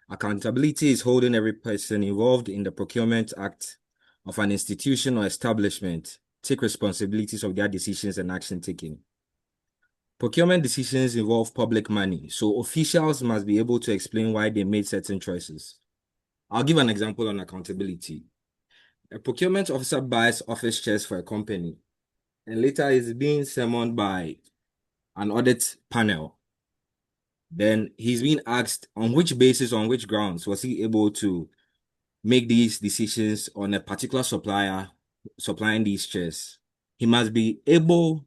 accountability is holding every person involved in the procurement act of an institution or establishment take responsibilities of their decisions and action taking. Procurement decisions involve public money, so officials must be able to explain why they made certain choices. I'll give an example on accountability. A procurement officer buys office chairs for a company and later is being summoned by an audit panel. Then he's being asked on which basis, on which grounds was he able to make these decisions on a particular supplier supplying these chairs. He must be able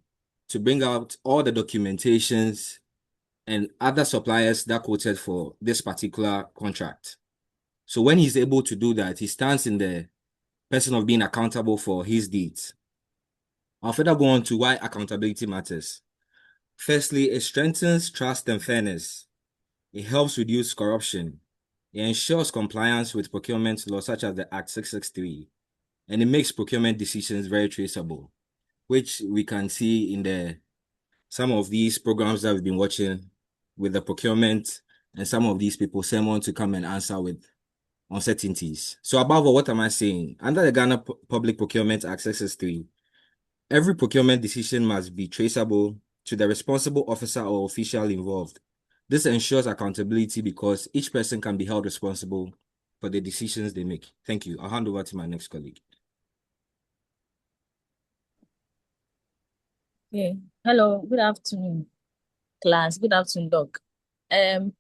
to bring out all the documentations and other suppliers that quoted for this particular contract. So when he's able to do that, he stands in the person of being accountable for his deeds. I'll further go on to why accountability matters. Firstly, it strengthens trust and fairness. It helps reduce corruption. It ensures compliance with procurement laws such as the Act 663. And it makes procurement decisions very traceable, which we can see in some of these programs that we've been watching with the procurement and some of these people summoned to come and answer with uncertainties. So above all, what am I saying? Under the Ghana Public Procurement Act 663, every procurement decision must be traceable to the responsible officer or official involved. This ensures accountability because each person can be held responsible for the decisions they make. Thank you. I'll hand over to my next colleague. Okay. Hello. Good afternoon, class. Good afternoon, Doc.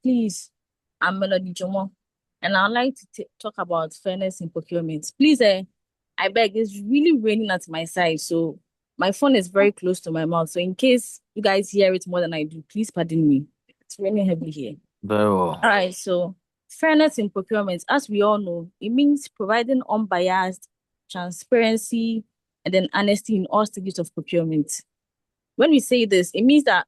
Please, I'm Melody Jomo, and I'd like to talk about fairness in procurement. Please, I beg, it's really raining at my side, so my phone is very close to my mouth. So in case you guys hear it more than I do, please pardon me. It's raining heavily here. Very well. All right, so fairness in procurement, as we all know, it means providing unbiased, transparency, and then honesty in all stages of procurement. When we say this, it means that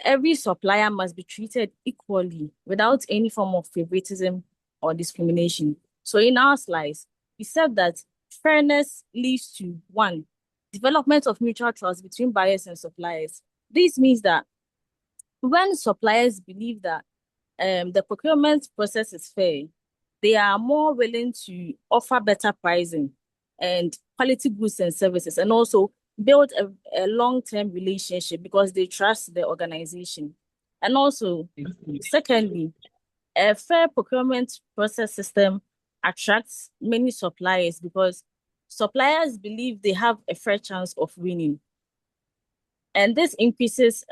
every supplier must be treated equally without any form of favoritism or discrimination. So in our slides, we said that fairness leads to, one, development of mutual trust between buyers and suppliers. This means that when suppliers believe that the procurement process is fair, they are more willing to offer better pricing and quality goods and services, and also build a long-term relationship because they trust the organization. And also, secondly, a fair procurement process system attracts many suppliers because suppliers believe they have a fair chance of winning. And this increases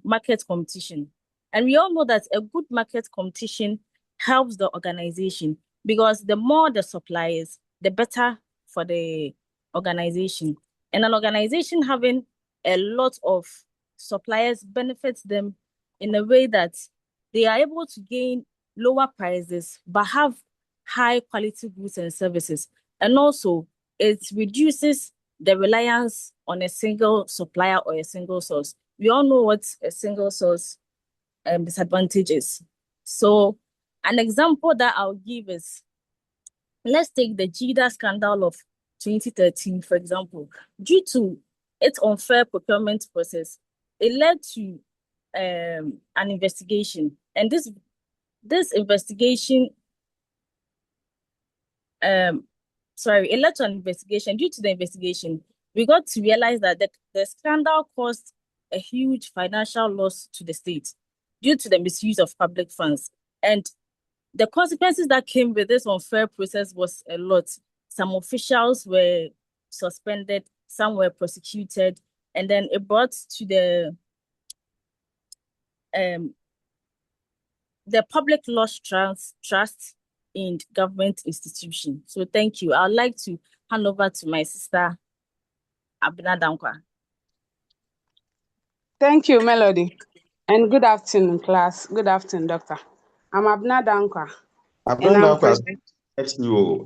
market competition. And we all know that a good market competition helps the organization because the more the suppliers, the better for the organization. And an organization having a lot of suppliers benefits them in a way that they are able to gain lower prices but have high quality goods and services. And also, it reduces the reliance on a single supplier or a single source. We all know what a single source disadvantage is. So an example that I'll give is, let's take the GIDA scandal of 2013, for example. Due to its unfair procurement process, it led to an investigation. And this investigation it led to an investigation. Due to the investigation, we got to realize that the scandal caused a huge financial loss to the state due to the misuse of public funds. And the consequences that came with this unfair process was a lot. Some officials were suspended, some were prosecuted, and then it brought to the public lost trust in government institutions. So thank you. I'd like to hand over to my sister, Abina Dankwa. Thank you, Melody. And good afternoon, class. Good afternoon, Doctor. I'm Abina Dankwa. And I'm presenting.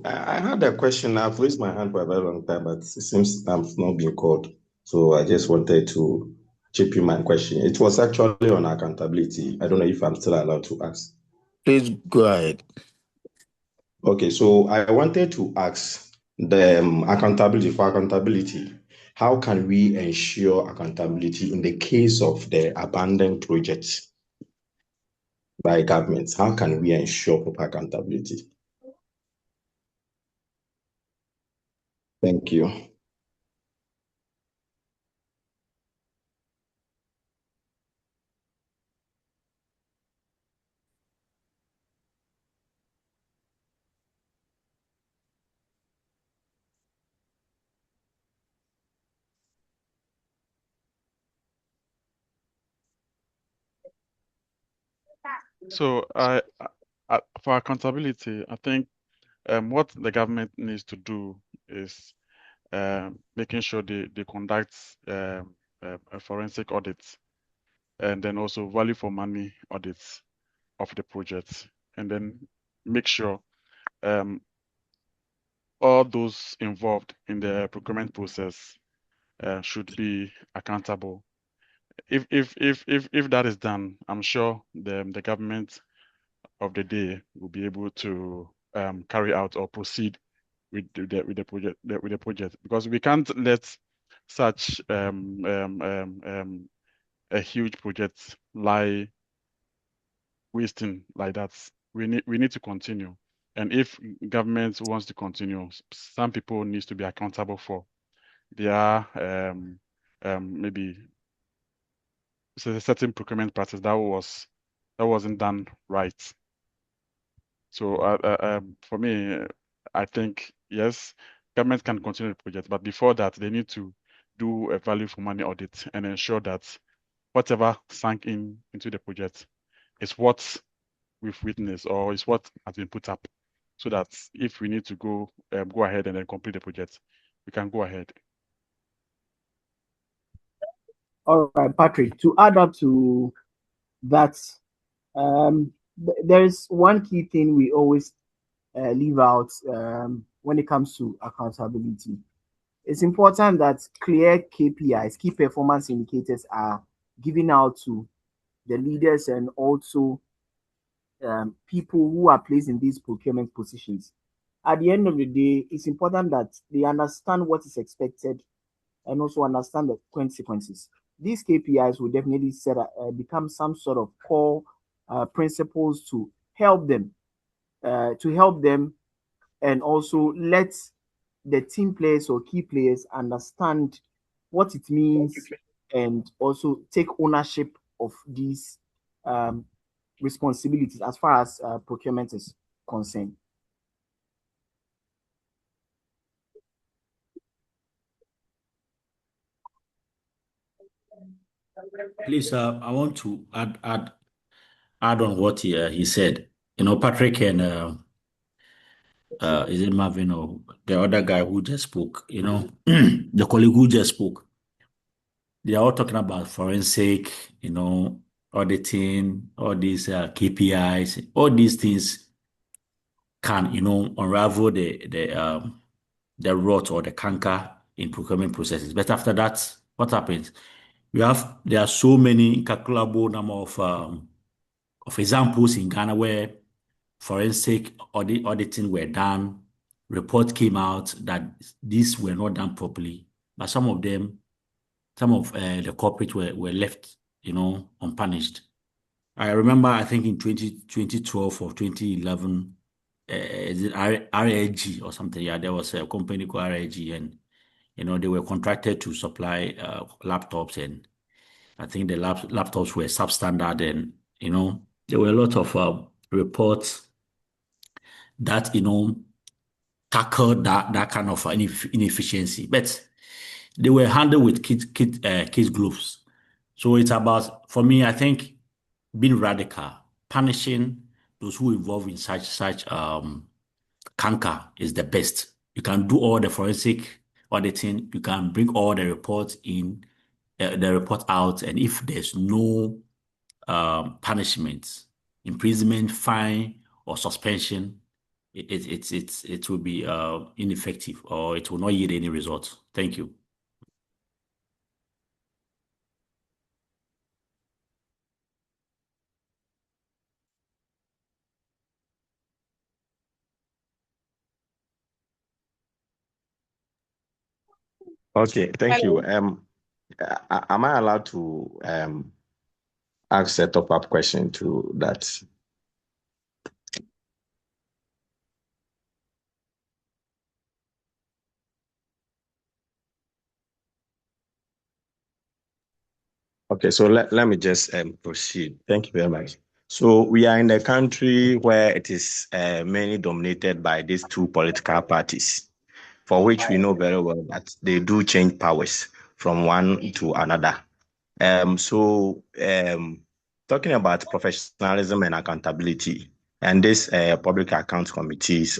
I had a question. I've raised my hand for a very long time, but it seems I'm not being called. So I just wanted to chip in my question. It was actually on accountability. I don't know if I'm still allowed to ask. Please go ahead. Okay, so I wanted to ask the accountability. How can we ensure accountability in the case of the abandoned projects by governments? How can we ensure proper accountability? Thank you. So for accountability, I think what the government needs to do is making sure they conduct a forensic audits, and then also value for money audits of the projects, and then make sure all those involved in the procurement process should be accountable. If that is done, I'm sure the government of the day will be able to carry out or proceed with the project, because we can't let such a huge project lie wasting like that. We need to continue, and if government wants to continue, some people needs to be accountable for their maybe a certain procurement practice that wasn't done right. So for me, I think yes, government can continue the project, but before that, they need to do a value for money audit and ensure that whatever sank into the project is what we've witnessed or is what has been put up, so that if we need to go ahead and then complete the project, we can go ahead. All right, Patrick, to add up to that, there's one key thing we always leave out when it comes to accountability. It's important that clear KPIs, key performance indicators, are given out to the leaders and also people who are placed in these procurement positions. At the end of the day, it's important that they understand what is expected and also understand the consequences. These KPIs will definitely become some sort of core principles to help them, and also let the team players or key players understand what it means and also take ownership of these um, responsibilities as far as procurement is concerned. Please, I want to add on what he said. Patrick and is it Marvin or the other guy who just spoke? The colleague who just spoke. They are all talking about forensic, auditing, all these KPIs, all these things can, unravel the rot or the canker in procurement processes. But after that, what happens? There are so many incalculable number of examples in Ghana where forensic auditing were done, report came out that these were not done properly, but some of the culprits were left, unpunished. I remember, I think in 2012 or 2011, is it RAG or something? Yeah, there was a company called RAG, and they were contracted to supply laptops, and I think the laptops were substandard, and there were a lot of reports that tackled that kind of inefficiency, but they were handled with kid gloves. So it's about, for me, I think, being radical, punishing those who involve in such canker is the best. You can do all the forensic auditing, you can bring all the reports in, the report out, and if there's no punishment, imprisonment, fine, or suspension, it will be ineffective, or it will not yield any results. Thank you. Okay, thank you. Hello. Am I allowed to ask a top-up question to that? Okay, so let me just proceed. Thank you very much. So we are in a country where it is mainly dominated by these two political parties, for which we know very well that they do change powers from one to another. Talking about professionalism and accountability, and this public accounts committees,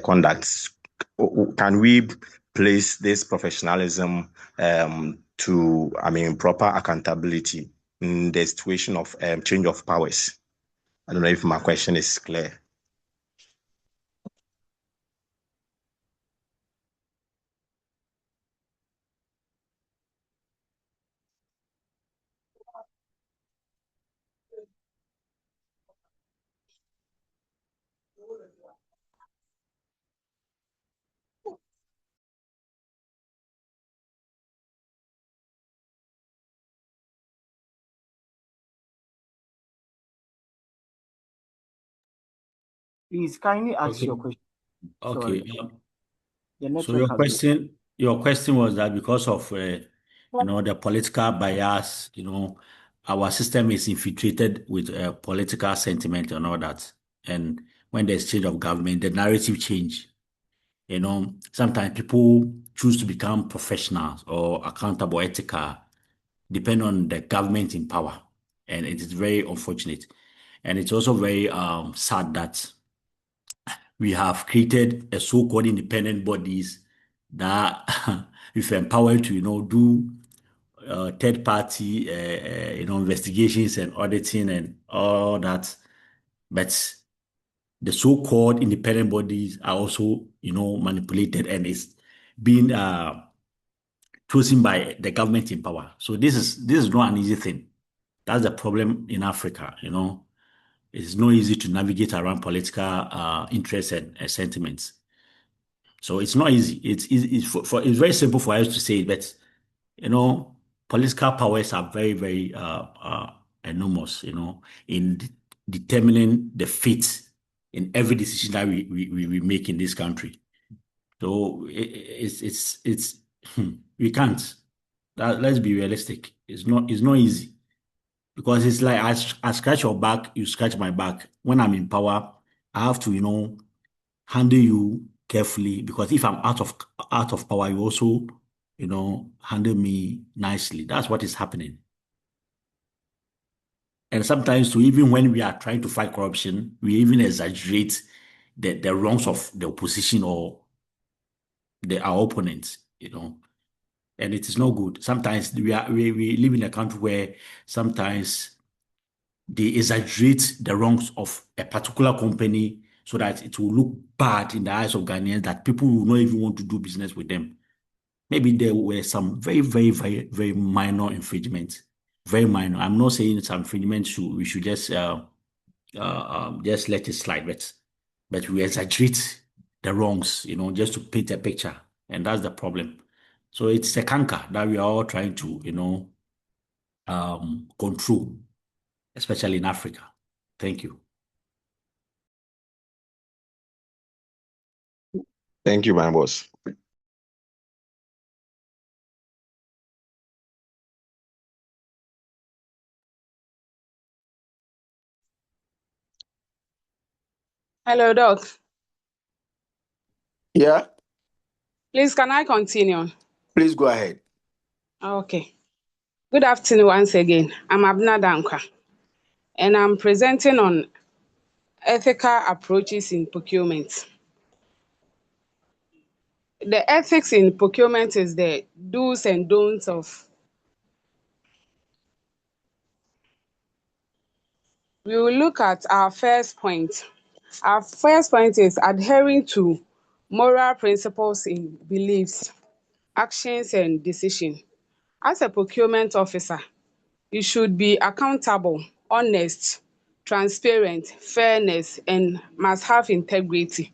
conducts, can we place this professionalism to, proper accountability in the situation of change of powers? I don't know if my question is clear. Please kindly ask Okay. your question. Okay. Sorry. The So network has been. your question was that because of the political bias, our system is infiltrated with political sentiment and all that. And when there's change of government, the narrative change. Sometimes people choose to become professionals or accountable, ethical, depend on the government in power. And it is very unfortunate. And it's also very sad that we have created a so-called independent bodies that if empowered to, do third-party, investigations and auditing and all that. But the so-called independent bodies are also, manipulated and is being chosen by the government in power. So this is not an easy thing. That's the problem in Africa. It's not easy to navigate around political interests and sentiments. So it's not easy. It's very simple for us to say, but political powers are very, very enormous, in determining the fate in every decision that we make in this country. So it's we can't. Let's be realistic. It's not easy because it's like I scratch your back, you scratch my back. When I'm in power, I have to handle you carefully because if I'm out of power, you also handle me nicely. That's what is happening. And sometimes too, even when we are trying to fight corruption, we even exaggerate the wrongs of the opposition or our opponents, and it is not good. Sometimes we live in a country where sometimes they exaggerate the wrongs of a particular company so that it will look bad in the eyes of Ghanaians that people will not even want to do business with them. Maybe there were some very, very, very, very minor infringements. Very minor. I'm not saying some infringements we should just let it slide, but we exaggerate the wrongs, just to paint a picture, and that's the problem. So it's a canker that we are all trying to, control, especially in Africa. Thank you. Thank you, my boss. Hello, Doc. Yeah, Please, can I continue? please go ahead. Okay. Good afternoon once again. I'm Abna Dankwa, and I'm presenting on ethical approaches in procurement. The ethics in procurement is the do's and don'ts of. We will look at our first point. Our first point is adhering to moral principles in beliefs, actions, and decisions. As a procurement officer, you should be accountable, honest, transparent, fairness, and must have integrity.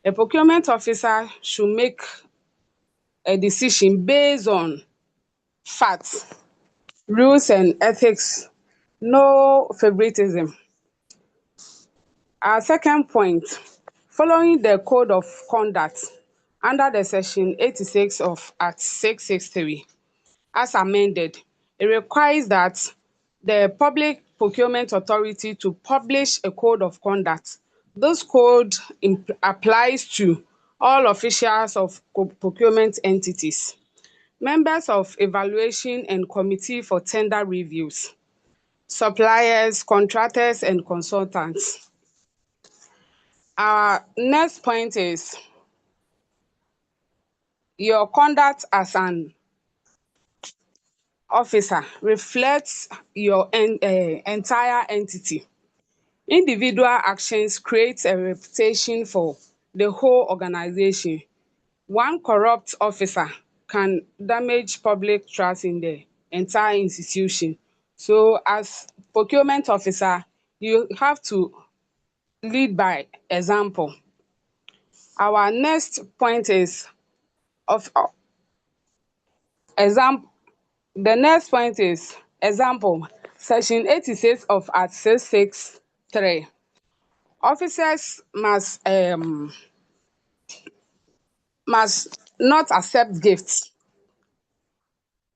A procurement officer should make a decision based on facts, rules, and ethics, no favoritism. Our second point, following the code of conduct under the section 86 of Act 663 as amended, it requires that the Public Procurement Authority to publish a code of conduct. This code applies to all officials of procurement entities, members of evaluation and committee for tender reviews, suppliers, contractors, and consultants. Our next point is your conduct as an officer reflects your entire entity. Individual actions create a reputation for the whole organization. One corrupt officer can damage public trust in the entire institution. So as procurement officer, you have to lead by example. Our next point is of example. The next point is example. Section 86 of Act 663. Officers must not accept gifts.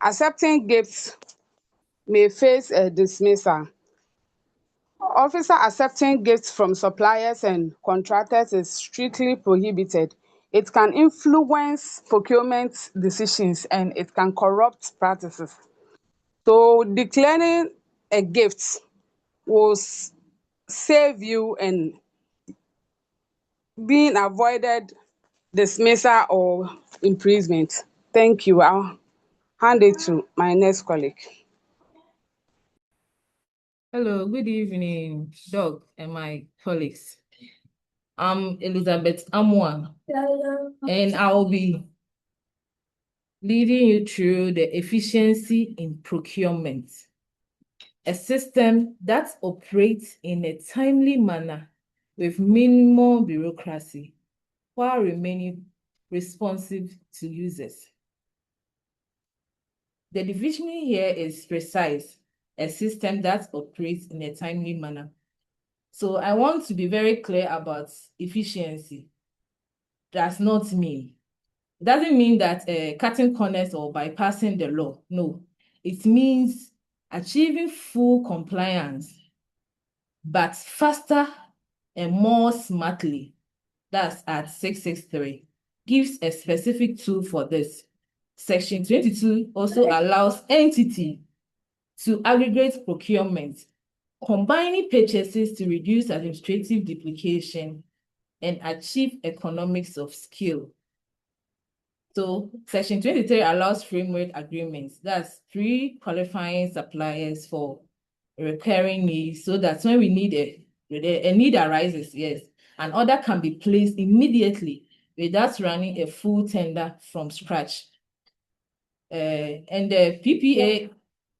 Accepting gifts may face a dismissal. Officer accepting gifts from suppliers and contractors is strictly prohibited. It can influence procurement decisions and it can corrupt practices. So declaring a gift will save you and being avoided dismissal or imprisonment. Thank you. I'll hand it to my next colleague. Hello, good evening, Doug and my colleagues. I'm Elizabeth Yamoah, and I'll be leading you through the efficiency in procurement, a system that operates in a timely manner with minimal bureaucracy while remaining responsive to users. The definition here is precise, a system that operates in a timely manner. So I want to be very clear about efficiency. Does not mean, it doesn't mean that cutting corners or bypassing the law. No, it means achieving full compliance, but faster and more smartly. That's at 663. Gives a specific tool for this. Section 22 also allows entity to aggregate procurement, combining purchases to reduce administrative duplication and achieve economics of scale. So Section 23 allows framework agreements. That's pre-qualifying suppliers for recurring needs, so that when we need a need arises, yes, an order can be placed immediately without running a full tender from scratch. And the PPA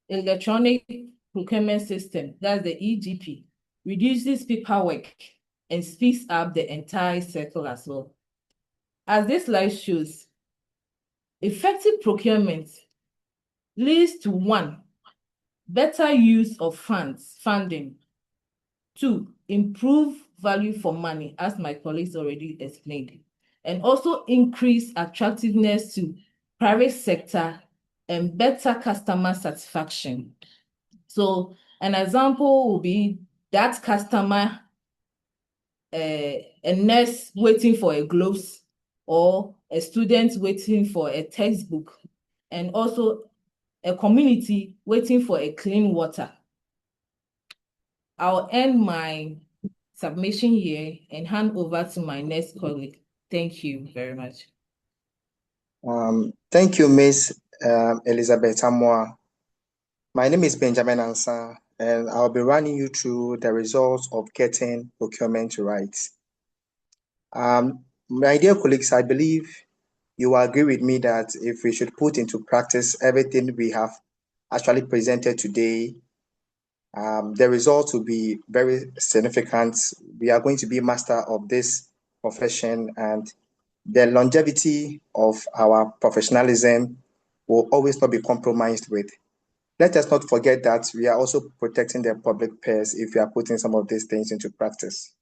electronic procurement system, that's the EGP, reduces paperwork and speeds up the entire cycle as well. As this slide shows, effective procurement leads to 1, better use of funding. 2, improve value for money, as my colleagues already explained, and also increase attractiveness to private sector and better customer satisfaction. So an example will be that customer, a nurse waiting for a gloves, or a student waiting for a textbook, and also a community waiting for a clean water. I'll end my submission here and hand over to my next colleague. Thank you very much. Thank you, Ms. Elizabeth Yamoah. My name is Benjamin Ansa, and I'll be running you through the results of getting procurement right. My dear colleagues, I believe you will agree with me that if we should put into practice everything we have actually presented today, the results will be very significant. We are going to be master of this profession, and the longevity of our professionalism will always not be compromised with. Let us not forget that we are also protecting the public purse if we are putting some of these things into practice.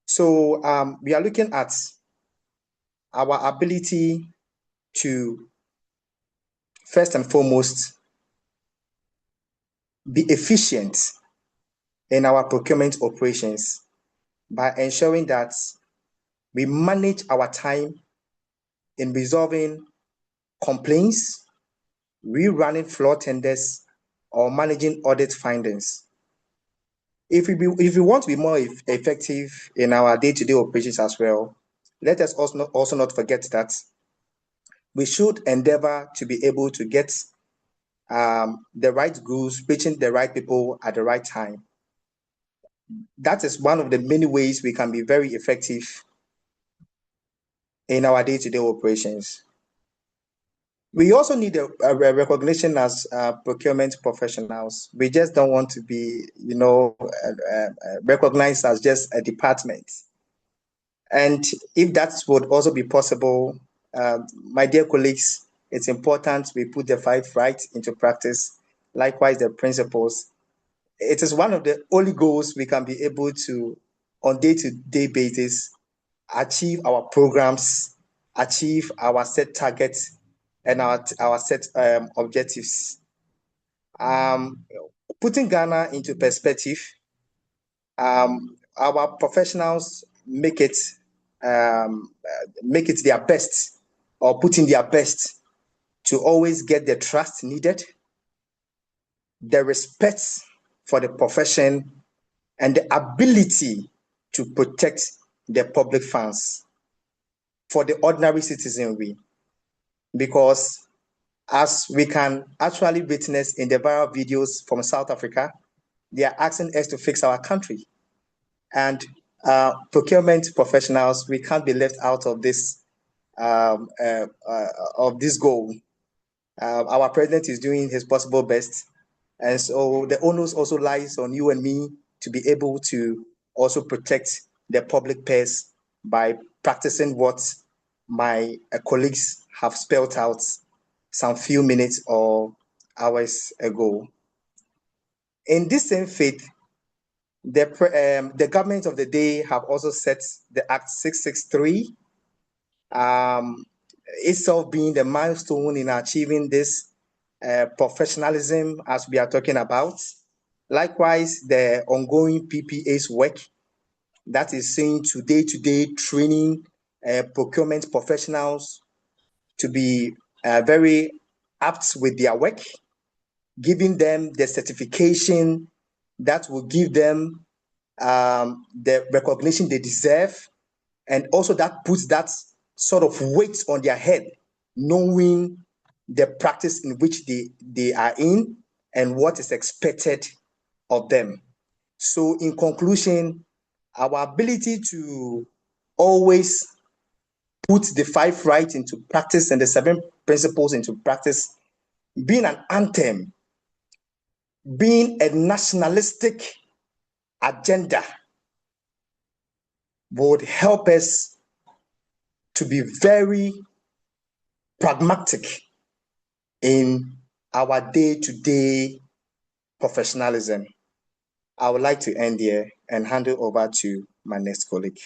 So we are looking at our ability to, first and foremost, be efficient in our procurement operations by ensuring that we manage our time in resolving complaints, rerunning floor tenders, or managing audit findings. If we want to be more effective in our day-to-day operations as well, let us also not forget that we should endeavor to be able to get the right goods, reaching the right people at the right time. That is one of the many ways we can be very effective in our day-to-day operations. We also need a recognition as procurement professionals. We just don't want to be, recognized as just a department. And if that would also be possible, my dear colleagues, it's important we put the 5 rights into practice. Likewise, the principles. It is one of the only goals we can be able to, on day-to-day basis, achieve our programs, achieve our set targets, and our set objectives. Putting Ghana into perspective, our professionals make it their best, or put in their best, to always get the trust needed, the respect for the profession, and the ability to protect the public funds for the ordinary citizenry. Because as we can actually witness in the viral videos from South Africa, they are asking us to fix our country. And procurement professionals, we can't be left out of this goal. Our president is doing his possible best, and so the onus also lies on you and me to be able to also protect the public purse by practicing what my colleagues have spelled out some few minutes or hours ago. In this same faith, the government of the day have also set the Act 663, itself being the milestone in achieving this professionalism as we are talking about. Likewise, the ongoing PPA's work that is seen to day training procurement professionals to be very apt with their work, giving them the certification that will give them the recognition they deserve, and also that puts that sort of weight on their head, knowing the practice in which they are in and what is expected of them. So in conclusion, our ability to always put the 5 rights into practice and the 7 principles into practice, being an anthem, being a nationalistic agenda, would help us to be very pragmatic in our day-to-day professionalism. I would like to end here and hand it over to my next colleague.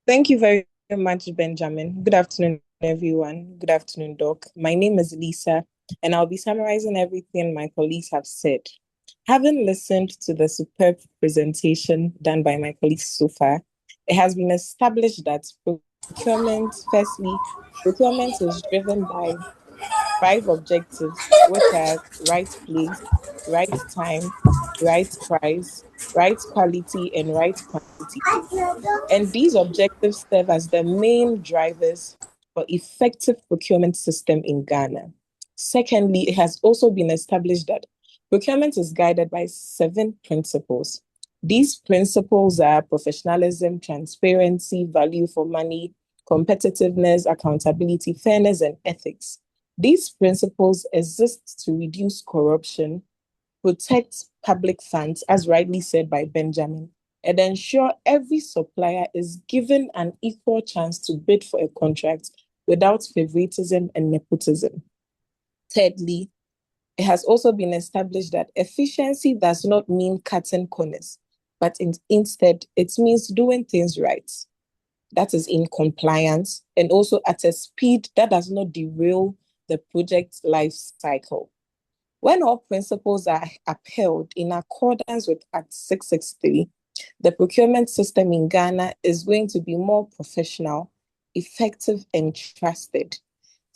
Thank you very much, Benjamin. Good afternoon, everyone. Good afternoon, Doc. My name is Lisa, and I'll be summarizing everything my colleagues have said. Having listened to the superb presentation done by my colleagues so far, it has been established that procurement is driven by 5 objectives, which are right place, right time, right price, right quality, and right quantity. And these objectives serve as the main drivers for effective procurement system in Ghana. Secondly, it has also been established that procurement is guided by 7 principles. These principles are professionalism, transparency, value for money, competitiveness, accountability, fairness, and ethics. These principles exist to reduce corruption, protect public funds, as rightly said by Benjamin, and ensure every supplier is given an equal chance to bid for a contract without favoritism and nepotism. Thirdly, it has also been established that efficiency does not mean cutting corners, but instead it means doing things right. That is in compliance and also at a speed that does not derail the project life cycle. When all principles are upheld in accordance with Act 663, the procurement system in Ghana is going to be more professional, effective, and trusted.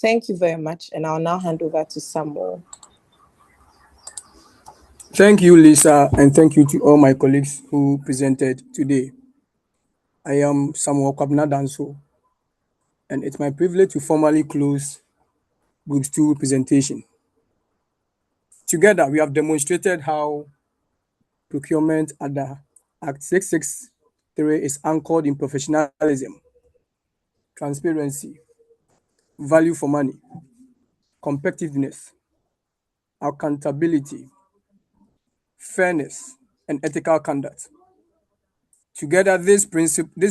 Thank you very much, and I'll now hand over to Samuel. Thank you, Lisa, and thank you to all my colleagues who presented today. I am Samuel Kwabena Danso, and it's my privilege to formally close Group 2 presentation. Together, we have demonstrated how procurement under Act 663 is anchored in professionalism, transparency, value for money, competitiveness, accountability, fairness, and ethical conduct. Together, these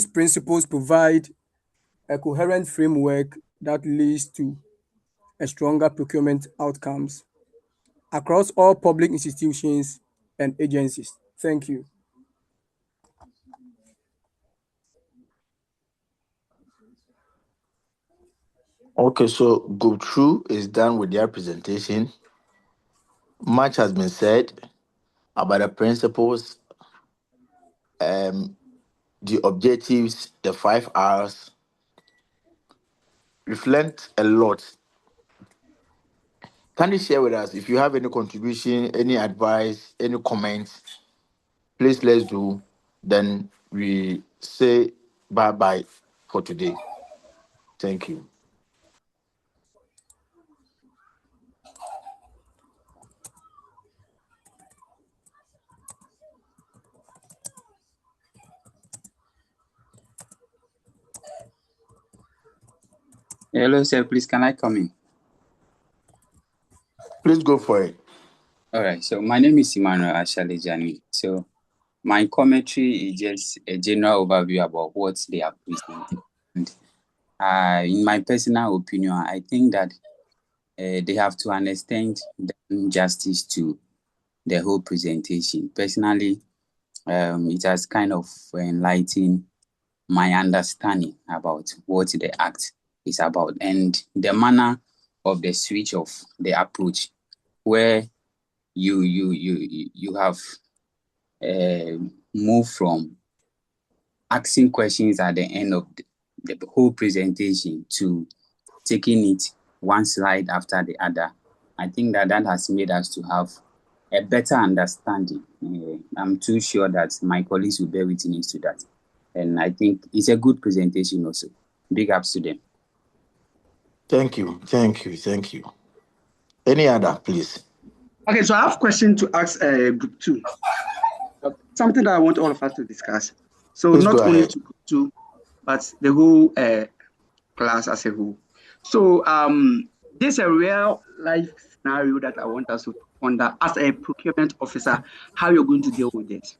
principles provide a coherent framework that leads to a stronger procurement outcomes across all public institutions and agencies. Thank you. Okay, so go through is done with their presentation. Much has been said about the principles, the objectives, the 5 R's. We've learned a lot. Can you share with us if you have any contribution, any advice, any comments? Please let's do. Then we say bye-bye for today. Thank you. Hello, sir. Please, can I come in? Please go for it. All right. So my name is Emmanuel Ashalejani. So my commentary is just a general overview about what they are presenting. And in my personal opinion, I think that they have to understand the injustice to the whole presentation. Personally, it has kind of enlightened my understanding about what the act is about and the manner of the switch of the approach, where you have moved from asking questions at the end of the whole presentation to taking it one slide after the other. I think that has made us to have a better understanding. I'm too sure that my colleagues will bear witness to that. And I think it's a good presentation also. Big ups to them. Thank you. Any other, please? Okay, so I have a question to ask group 2. Something that I want all of us to discuss. So Please not go only ahead. to group 2, but the whole class as a whole. So this is a real life scenario that I want us to wonder as a procurement officer, how you're going to deal with it.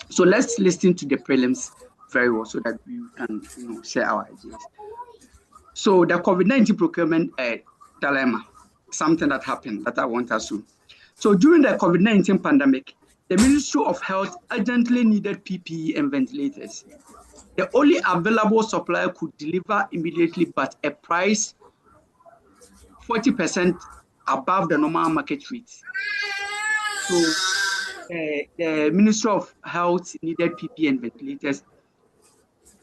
So let's listen to the prelims very well so that we can share our ideas. So the COVID-19 procurement dilemma, something that happened that I want us to. So during the COVID-19 pandemic, the Ministry of Health urgently needed PPE and ventilators. The only available supplier could deliver immediately, but a price 40% above the normal market rate. So the Ministry of Health needed PPE and ventilators,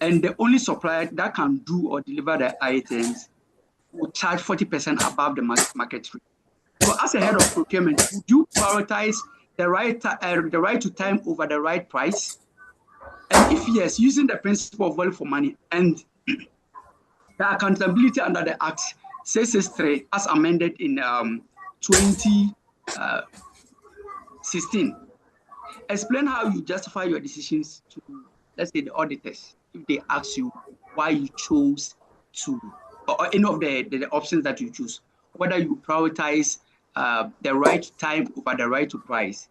and the only supplier that can do or deliver the items will charge 40% above the market rate. So as a head of procurement, would you prioritize the right to time over the right price? And if yes, using the principle of value for money and the accountability under the Act 663 as amended in 2016, explain how you justify your decisions to, let's say, the auditors, if they ask you why you chose to, or any of the options that you choose, whether you prioritize the right time over the right to price.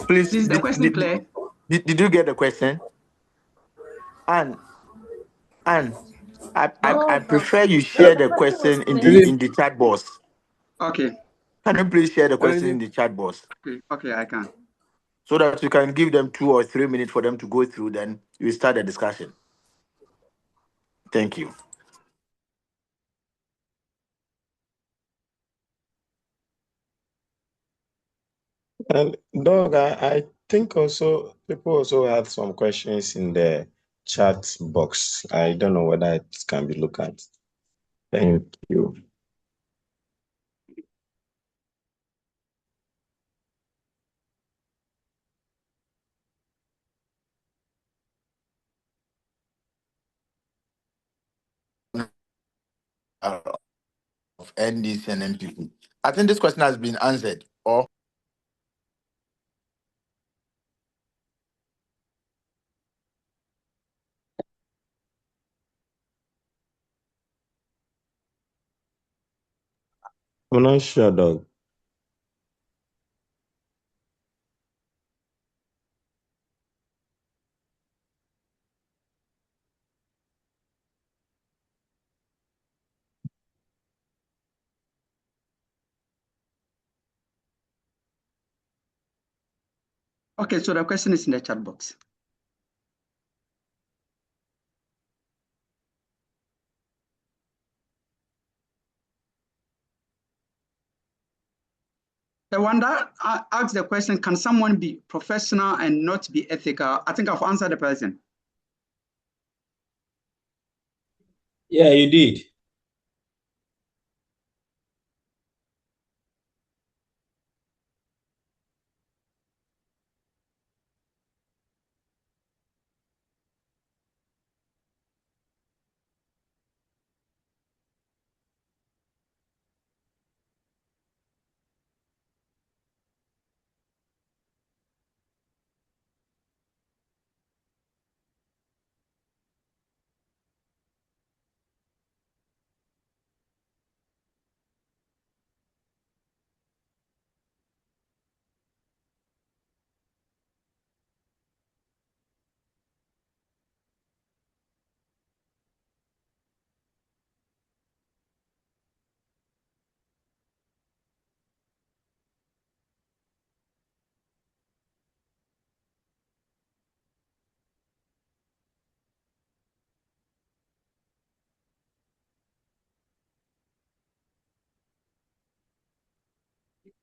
Please, Is the question clear? did you get the question? And I No, but prefer you share the the question was question in clear. the chat box. Okay. Can you please share the question in the chat box Okay, I can. so that you can give them 2 or 3 minutes for them to go through? Then we start the discussion. Thank you. And Doug, I think also people also had some questions in the chat box. I don't know whether it can be looked at. Thank you. Of NDC and MPP. I think this question has been answered. Or I'm not sure, Doug. Okay, so the question is in the chat box. The one that asked the question, can someone be professional and not be ethical? I think I've answered the person. Yeah, you did.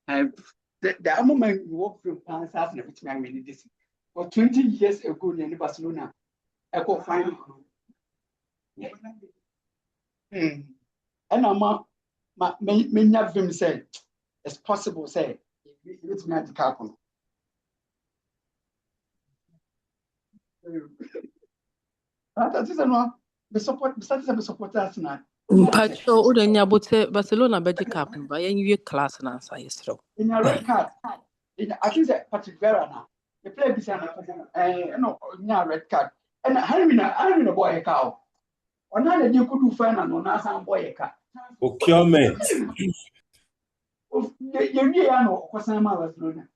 The moment we work from plans as an everything I mean this. For 20 years ago in Barcelona, I got final. And I'm many of them said it's possible, say, it's not the carbon. That is a the support, besides the supporters now. Mpacho udenya bote Barcelona beji cap ba yenye class na sa yesro. In a red card, I think that Patrick Vera now, the player beside no, red card. And I boy a cow. On that, you could do fine and on us and boy a cat. Procurement. You know, because I'm a Barcelona.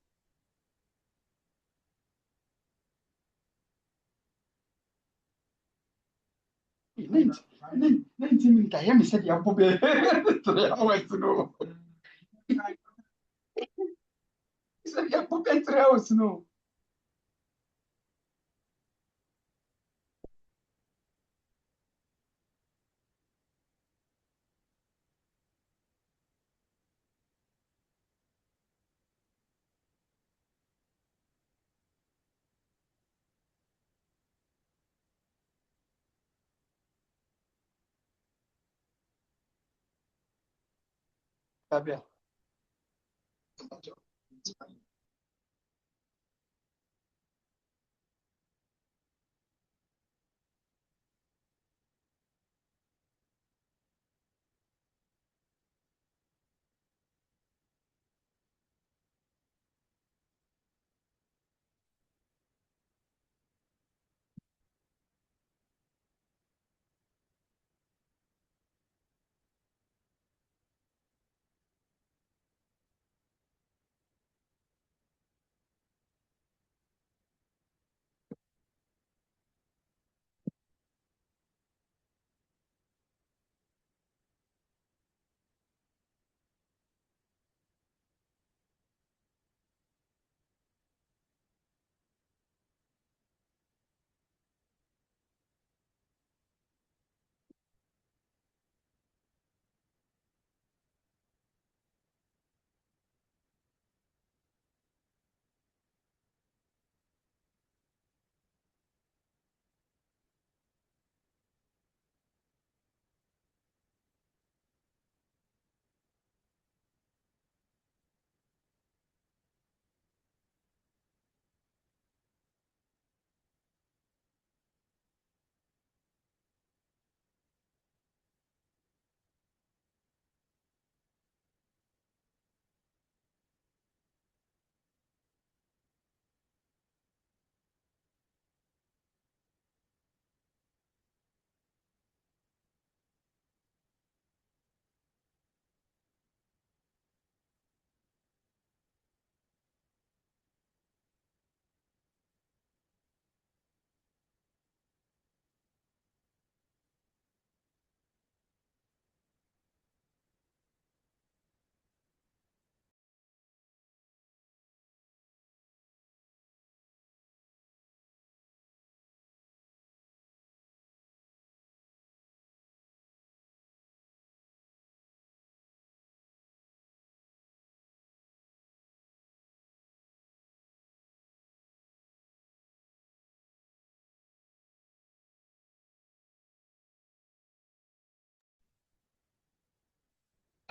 Minutes, I am said, you're 3 hours to know. He said, you're 3 hours to know. Fabia.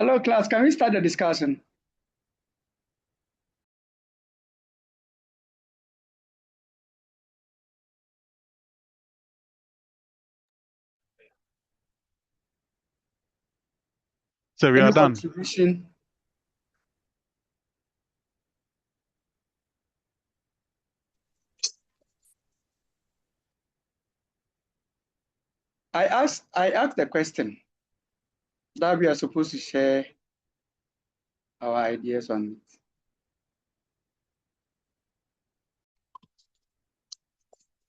Hello, class. Can we start the discussion? So we are Any done. contribution? I asked the question that we are supposed to share our ideas on it.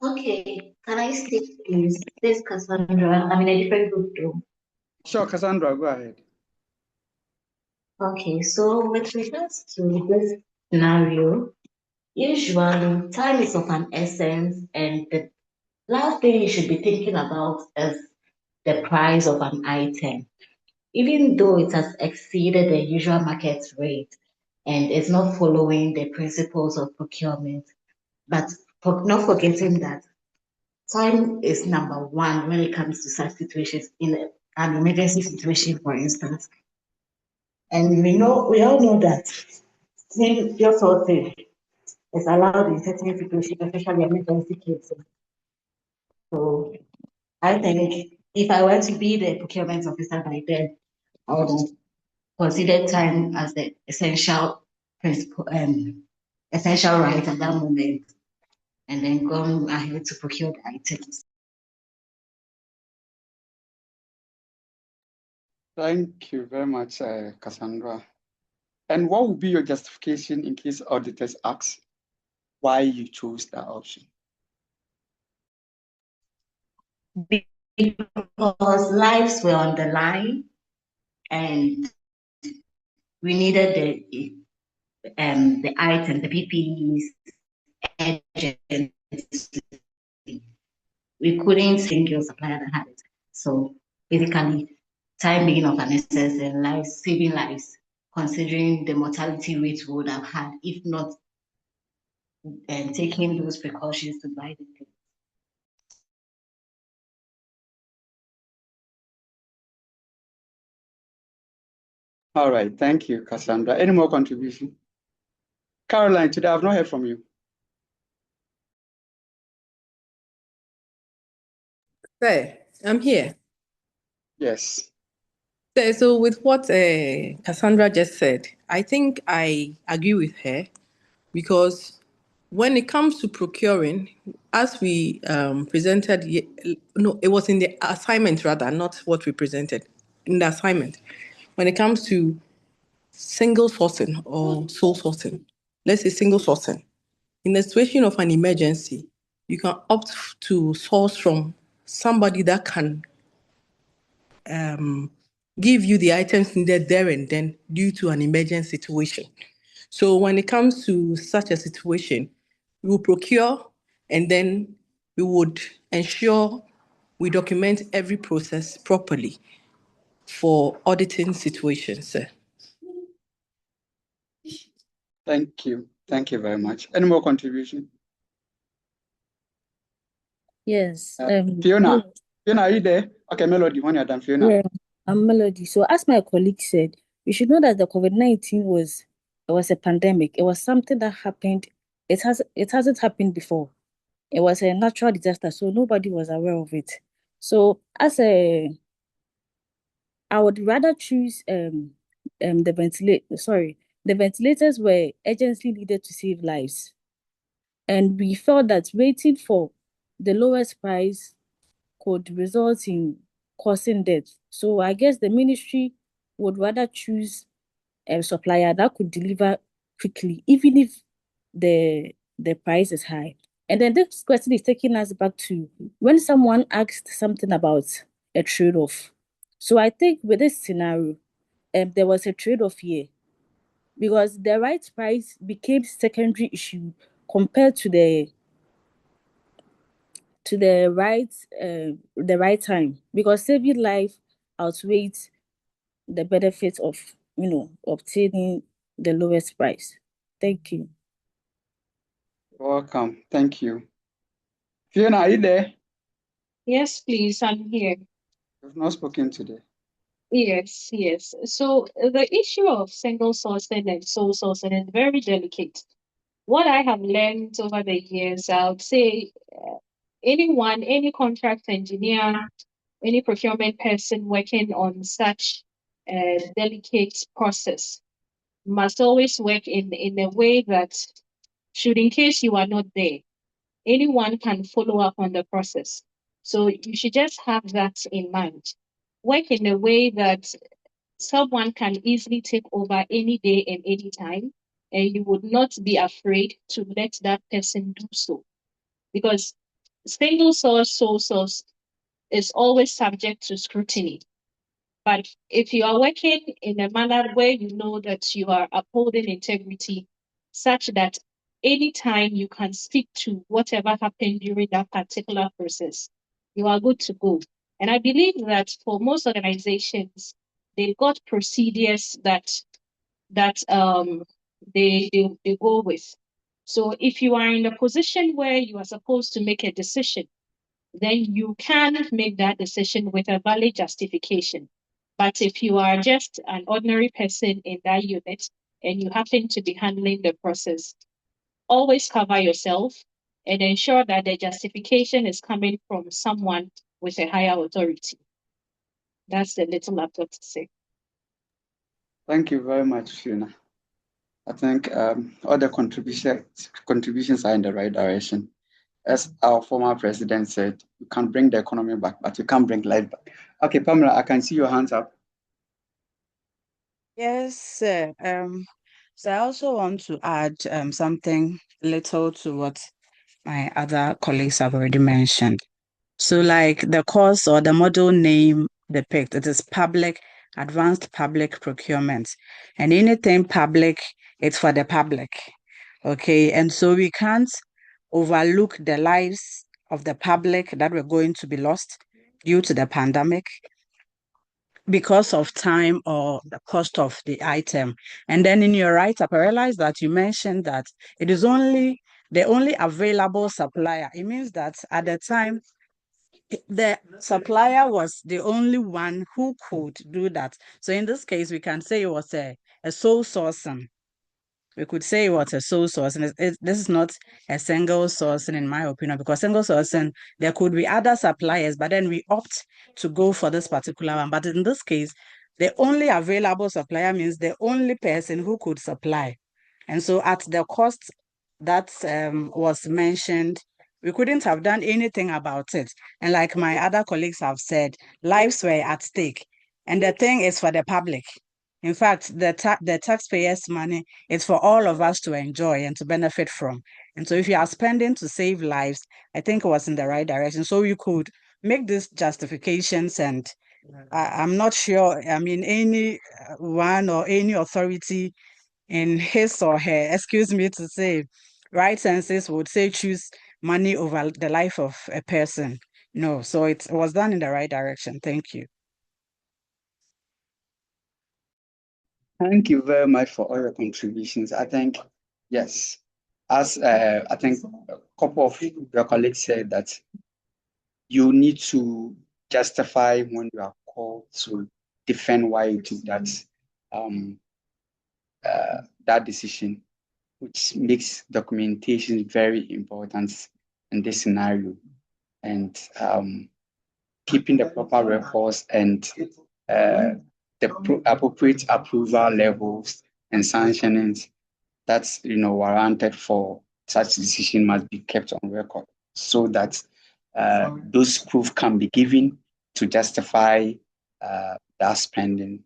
Okay, can I speak, please? This is Cassandra. I'm in a different group too. Sure, Cassandra, go ahead. Okay, so with regards to this scenario, usually time is of an essence, and the last thing you should be thinking about is the price of an item. Even though it has exceeded the usual market rate, and it's not following the principles of procurement. But not forgetting that time is number one when it comes to such situations, in an emergency situation, for instance. And we all know that single sourcing is allowed in certain situations, especially emergency cases. So I think if I were to be the procurement officer by then, I would consider time as the essential principle, essential right at that moment, and then go ahead to procure the items. Thank you very much, Cassandra. And what would be your justification in case auditors ask why you chose that option? Because lives were on the line, and we needed the items, the PPEs, urgently. We couldn't single supplier that had it. So basically, time being of an essence and lives, saving lives, considering the mortality rate we would have had if not taking those precautions to buy the thing. All right, thank you, Cassandra. Any more contribution? Caroline, today I've not heard from you. Hey, I'm here. Yes. So with what Cassandra just said, I think I agree with her because when it comes to procuring, as we presented, no, it was in the assignment rather, not what we presented in the assignment. When it comes to single sourcing or sole sourcing, let's say single sourcing, in the situation of an emergency, you can opt to source from somebody that can give you the items needed there and then due to an emergency situation. So when it comes to such a situation, we will procure and then we would ensure we document every process properly for auditing situations. Thank you. Thank you very much. Any more contribution? Yes. Fiona, are you there? Okay, Melody, when you're done, Fiona. Yeah, I'm Melody. So as my colleague said, we should know that the COVID-19 was a pandemic. It was something that happened. It hasn't happened before. It was a natural disaster, so nobody was aware of it. So I would rather choose the ventilators were urgently needed to save lives. And we felt that waiting for the lowest price could result in causing death. So I guess the ministry would rather choose a supplier that could deliver quickly, even if the price is high. And then this question is taking us back to when someone asked something about a trade-off. So I think with this scenario, there was a trade-off here because the right price became secondary issue compared to the right time, because saving life outweighs the benefit of obtaining the lowest price. Thank you. Welcome. Thank you. Fiona, are you there? Yes, please, I'm here. You've not spoken today. Yes, yes. So the issue of single sourcing and sole sourcing is very delicate. What I have learned over the years, I would say anyone, any contract engineer, any procurement person working on such a delicate process must always work in a way that should, in case you are not there, anyone can follow up on the process. So you should just have that in mind. Work in a way that someone can easily take over any day and any time, and you would not be afraid to let that person do so. Because single source, sole source is always subject to scrutiny. But if you are working in a manner where you know that you are upholding integrity, such that anytime you can speak to whatever happened during that particular process, you are good to go. And I believe that for most organizations, they've got procedures that they go with. So if you are in a position where you are supposed to make a decision, then you can make that decision with a valid justification. But if you are just an ordinary person in that unit and you happen to be handling the process, always cover yourself and ensure that the justification is coming from someone with a higher authority. That's the little I've got to say. Thank you very much, Fiona. I think all the contributions are in the right direction. As our former president said, you can bring the economy back, but you can't bring life back. Okay, Pamela, I can see your hands up. Yes, sir. So I also want to add something little to what my other colleagues have already mentioned. So, like the course or the model name depicts, it is public, advanced public procurement. And anything public, it's for the public. Okay. And so we can't overlook the lives of the public that were going to be lost due to the pandemic because of time or the cost of the item. And then in your write-up, I realized that you mentioned that it is only the only available supplier. It means that at the time, the supplier was the only one who could do that. So in this case, we can say it was a sole sourcing. We could say it was a sole sourcing. This is not a single sourcing, in my opinion, because single sourcing, there could be other suppliers, but then we opt to go for this particular one. But in this case, the only available supplier means the only person who could supply. And so at the cost that was mentioned, we couldn't have done anything about it. And like my other colleagues have said, lives were at stake. And the thing is for the public. In fact, the taxpayers' money is for all of us to enjoy and to benefit from. And so if you are spending to save lives, I think it was in the right direction. So you could make these justifications, and I'm not sure, I mean, any one or any authority in his or her, excuse me to say, right senses would say choose money over the life of a person. No, so it was done in the right direction. Thank you. Thank you very much for all your contributions. I think, yes, as I think a couple of your colleagues said that you need to justify when you are called to defend why you took that decision, which makes documentation very important in this scenario, and keeping the proper records and the appropriate approval levels and sanctionings that's warranted for such decision must be kept on record so that those proof can be given to justify that spending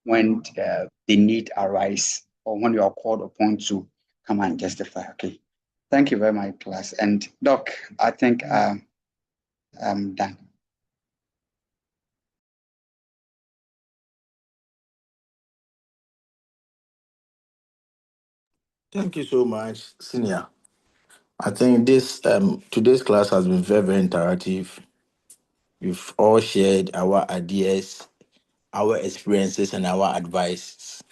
when the need arise or when you are called upon to come and justify. Okay. Thank you very much, class. And Doc, I think I'm done. Thank you so much, Senior. I think this today's class has been very, very interactive. We've all shared our ideas, our experiences, and our advice.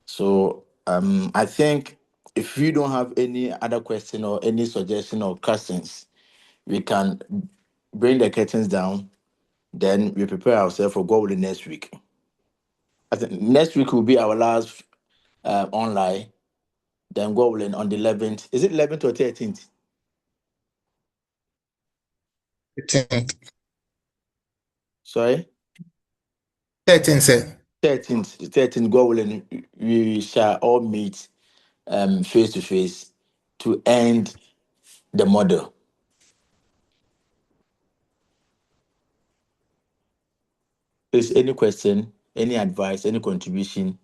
So I think if you don't have any other question or any suggestion or questions, we can bring the curtains down. Then we prepare ourselves for go the next week. I think next week will be our last online. Then go on the 11th. Is it 11th or 13th? 13th. Sorry? 13th, sir. 13th, go we shall all meet face to face to end the model. Is any question, any advice, any contribution?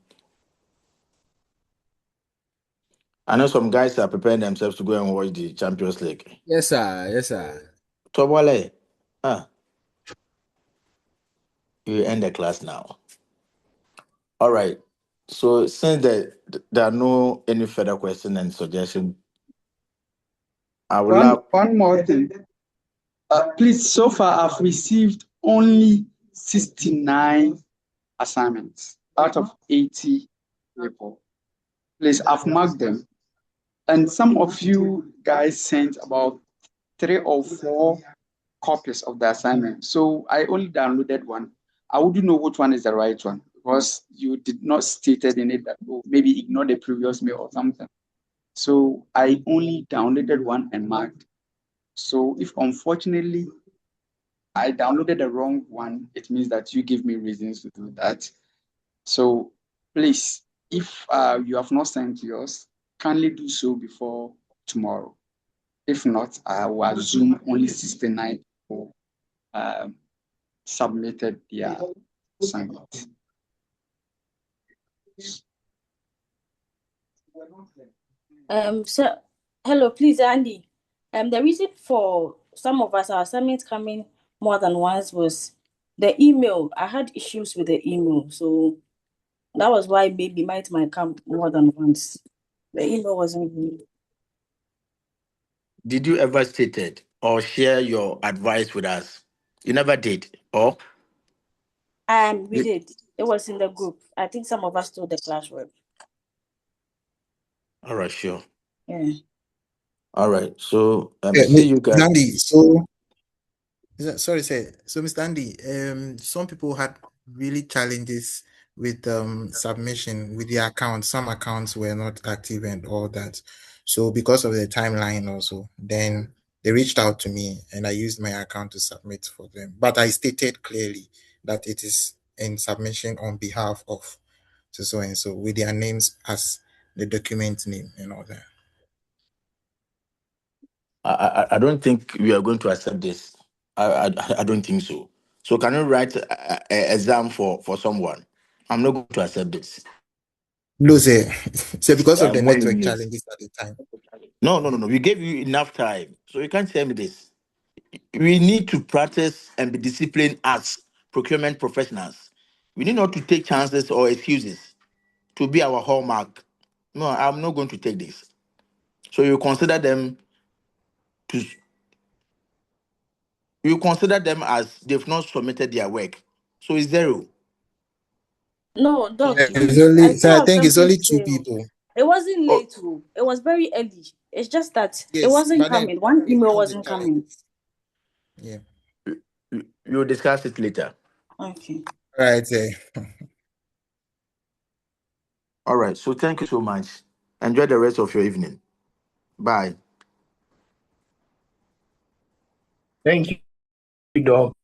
I know some guys are preparing themselves to go and watch the Champions League. Yes, sir. Yes, sir. Tobole, you end the class now. All right. So since there are no any further question and suggestion, I would love one more thing. Please, so far I've received only 69 assignments out of 80 people. Please, I've marked them. And some of you guys sent about 3 or 4 copies of the assignment. So I only downloaded one. I wouldn't know which one is the right one because you did not stated in it that, oh, maybe ignore the previous mail or something. So I only downloaded one and marked. So if unfortunately I downloaded the wrong one, it means that you give me reasons to do that. So please, if you have not sent yours, kindly do so before tomorrow. If not, I will assume only 69 people submitted their assignment. So hello, please, Andy. The reason for some of us our assignments coming more than once was the email. I had issues with the email, so that was why maybe might come more than once. The email wasn't really. Did you ever stated or share your advice with us? You never did, or We did. It was in the group. I think some of us told the classroom. all right, sure. Yeah. All right. So Mr. see you guys. Andy, sorry, sir. So, Mr. Andy, some people had really challenges with submission with their accounts. Some accounts were not active and all that. So, because of the timeline also, then they reached out to me and I used my account to submit for them. But I stated clearly that it is in submission on behalf of so and so with their names as the document name and all that. I don't think we are going to accept this. I don't think so. So can you write an exam for someone? I'm not going to accept this. No, sir. So because of the When you network use. challenges at the time. No. We gave you enough time, so you can't tell me this. We need to practice and be disciplined as procurement professionals. We need not to take chances or excuses to be our hallmark. No, I'm not going to take this. So to you consider them as they've not submitted their work. So it's zero. No, Doc, Yeah, it's please. I only, so still I have think it's something only to two say. people. It wasn't Oh, late. It was very early. It's just that it Yes, wasn't but then coming. One we email have the wasn't coming. challenges. Yeah. you'll discuss it later. Okay. Right. All right. So thank you so much. Enjoy the rest of your evening. Bye. Thank you, Doc.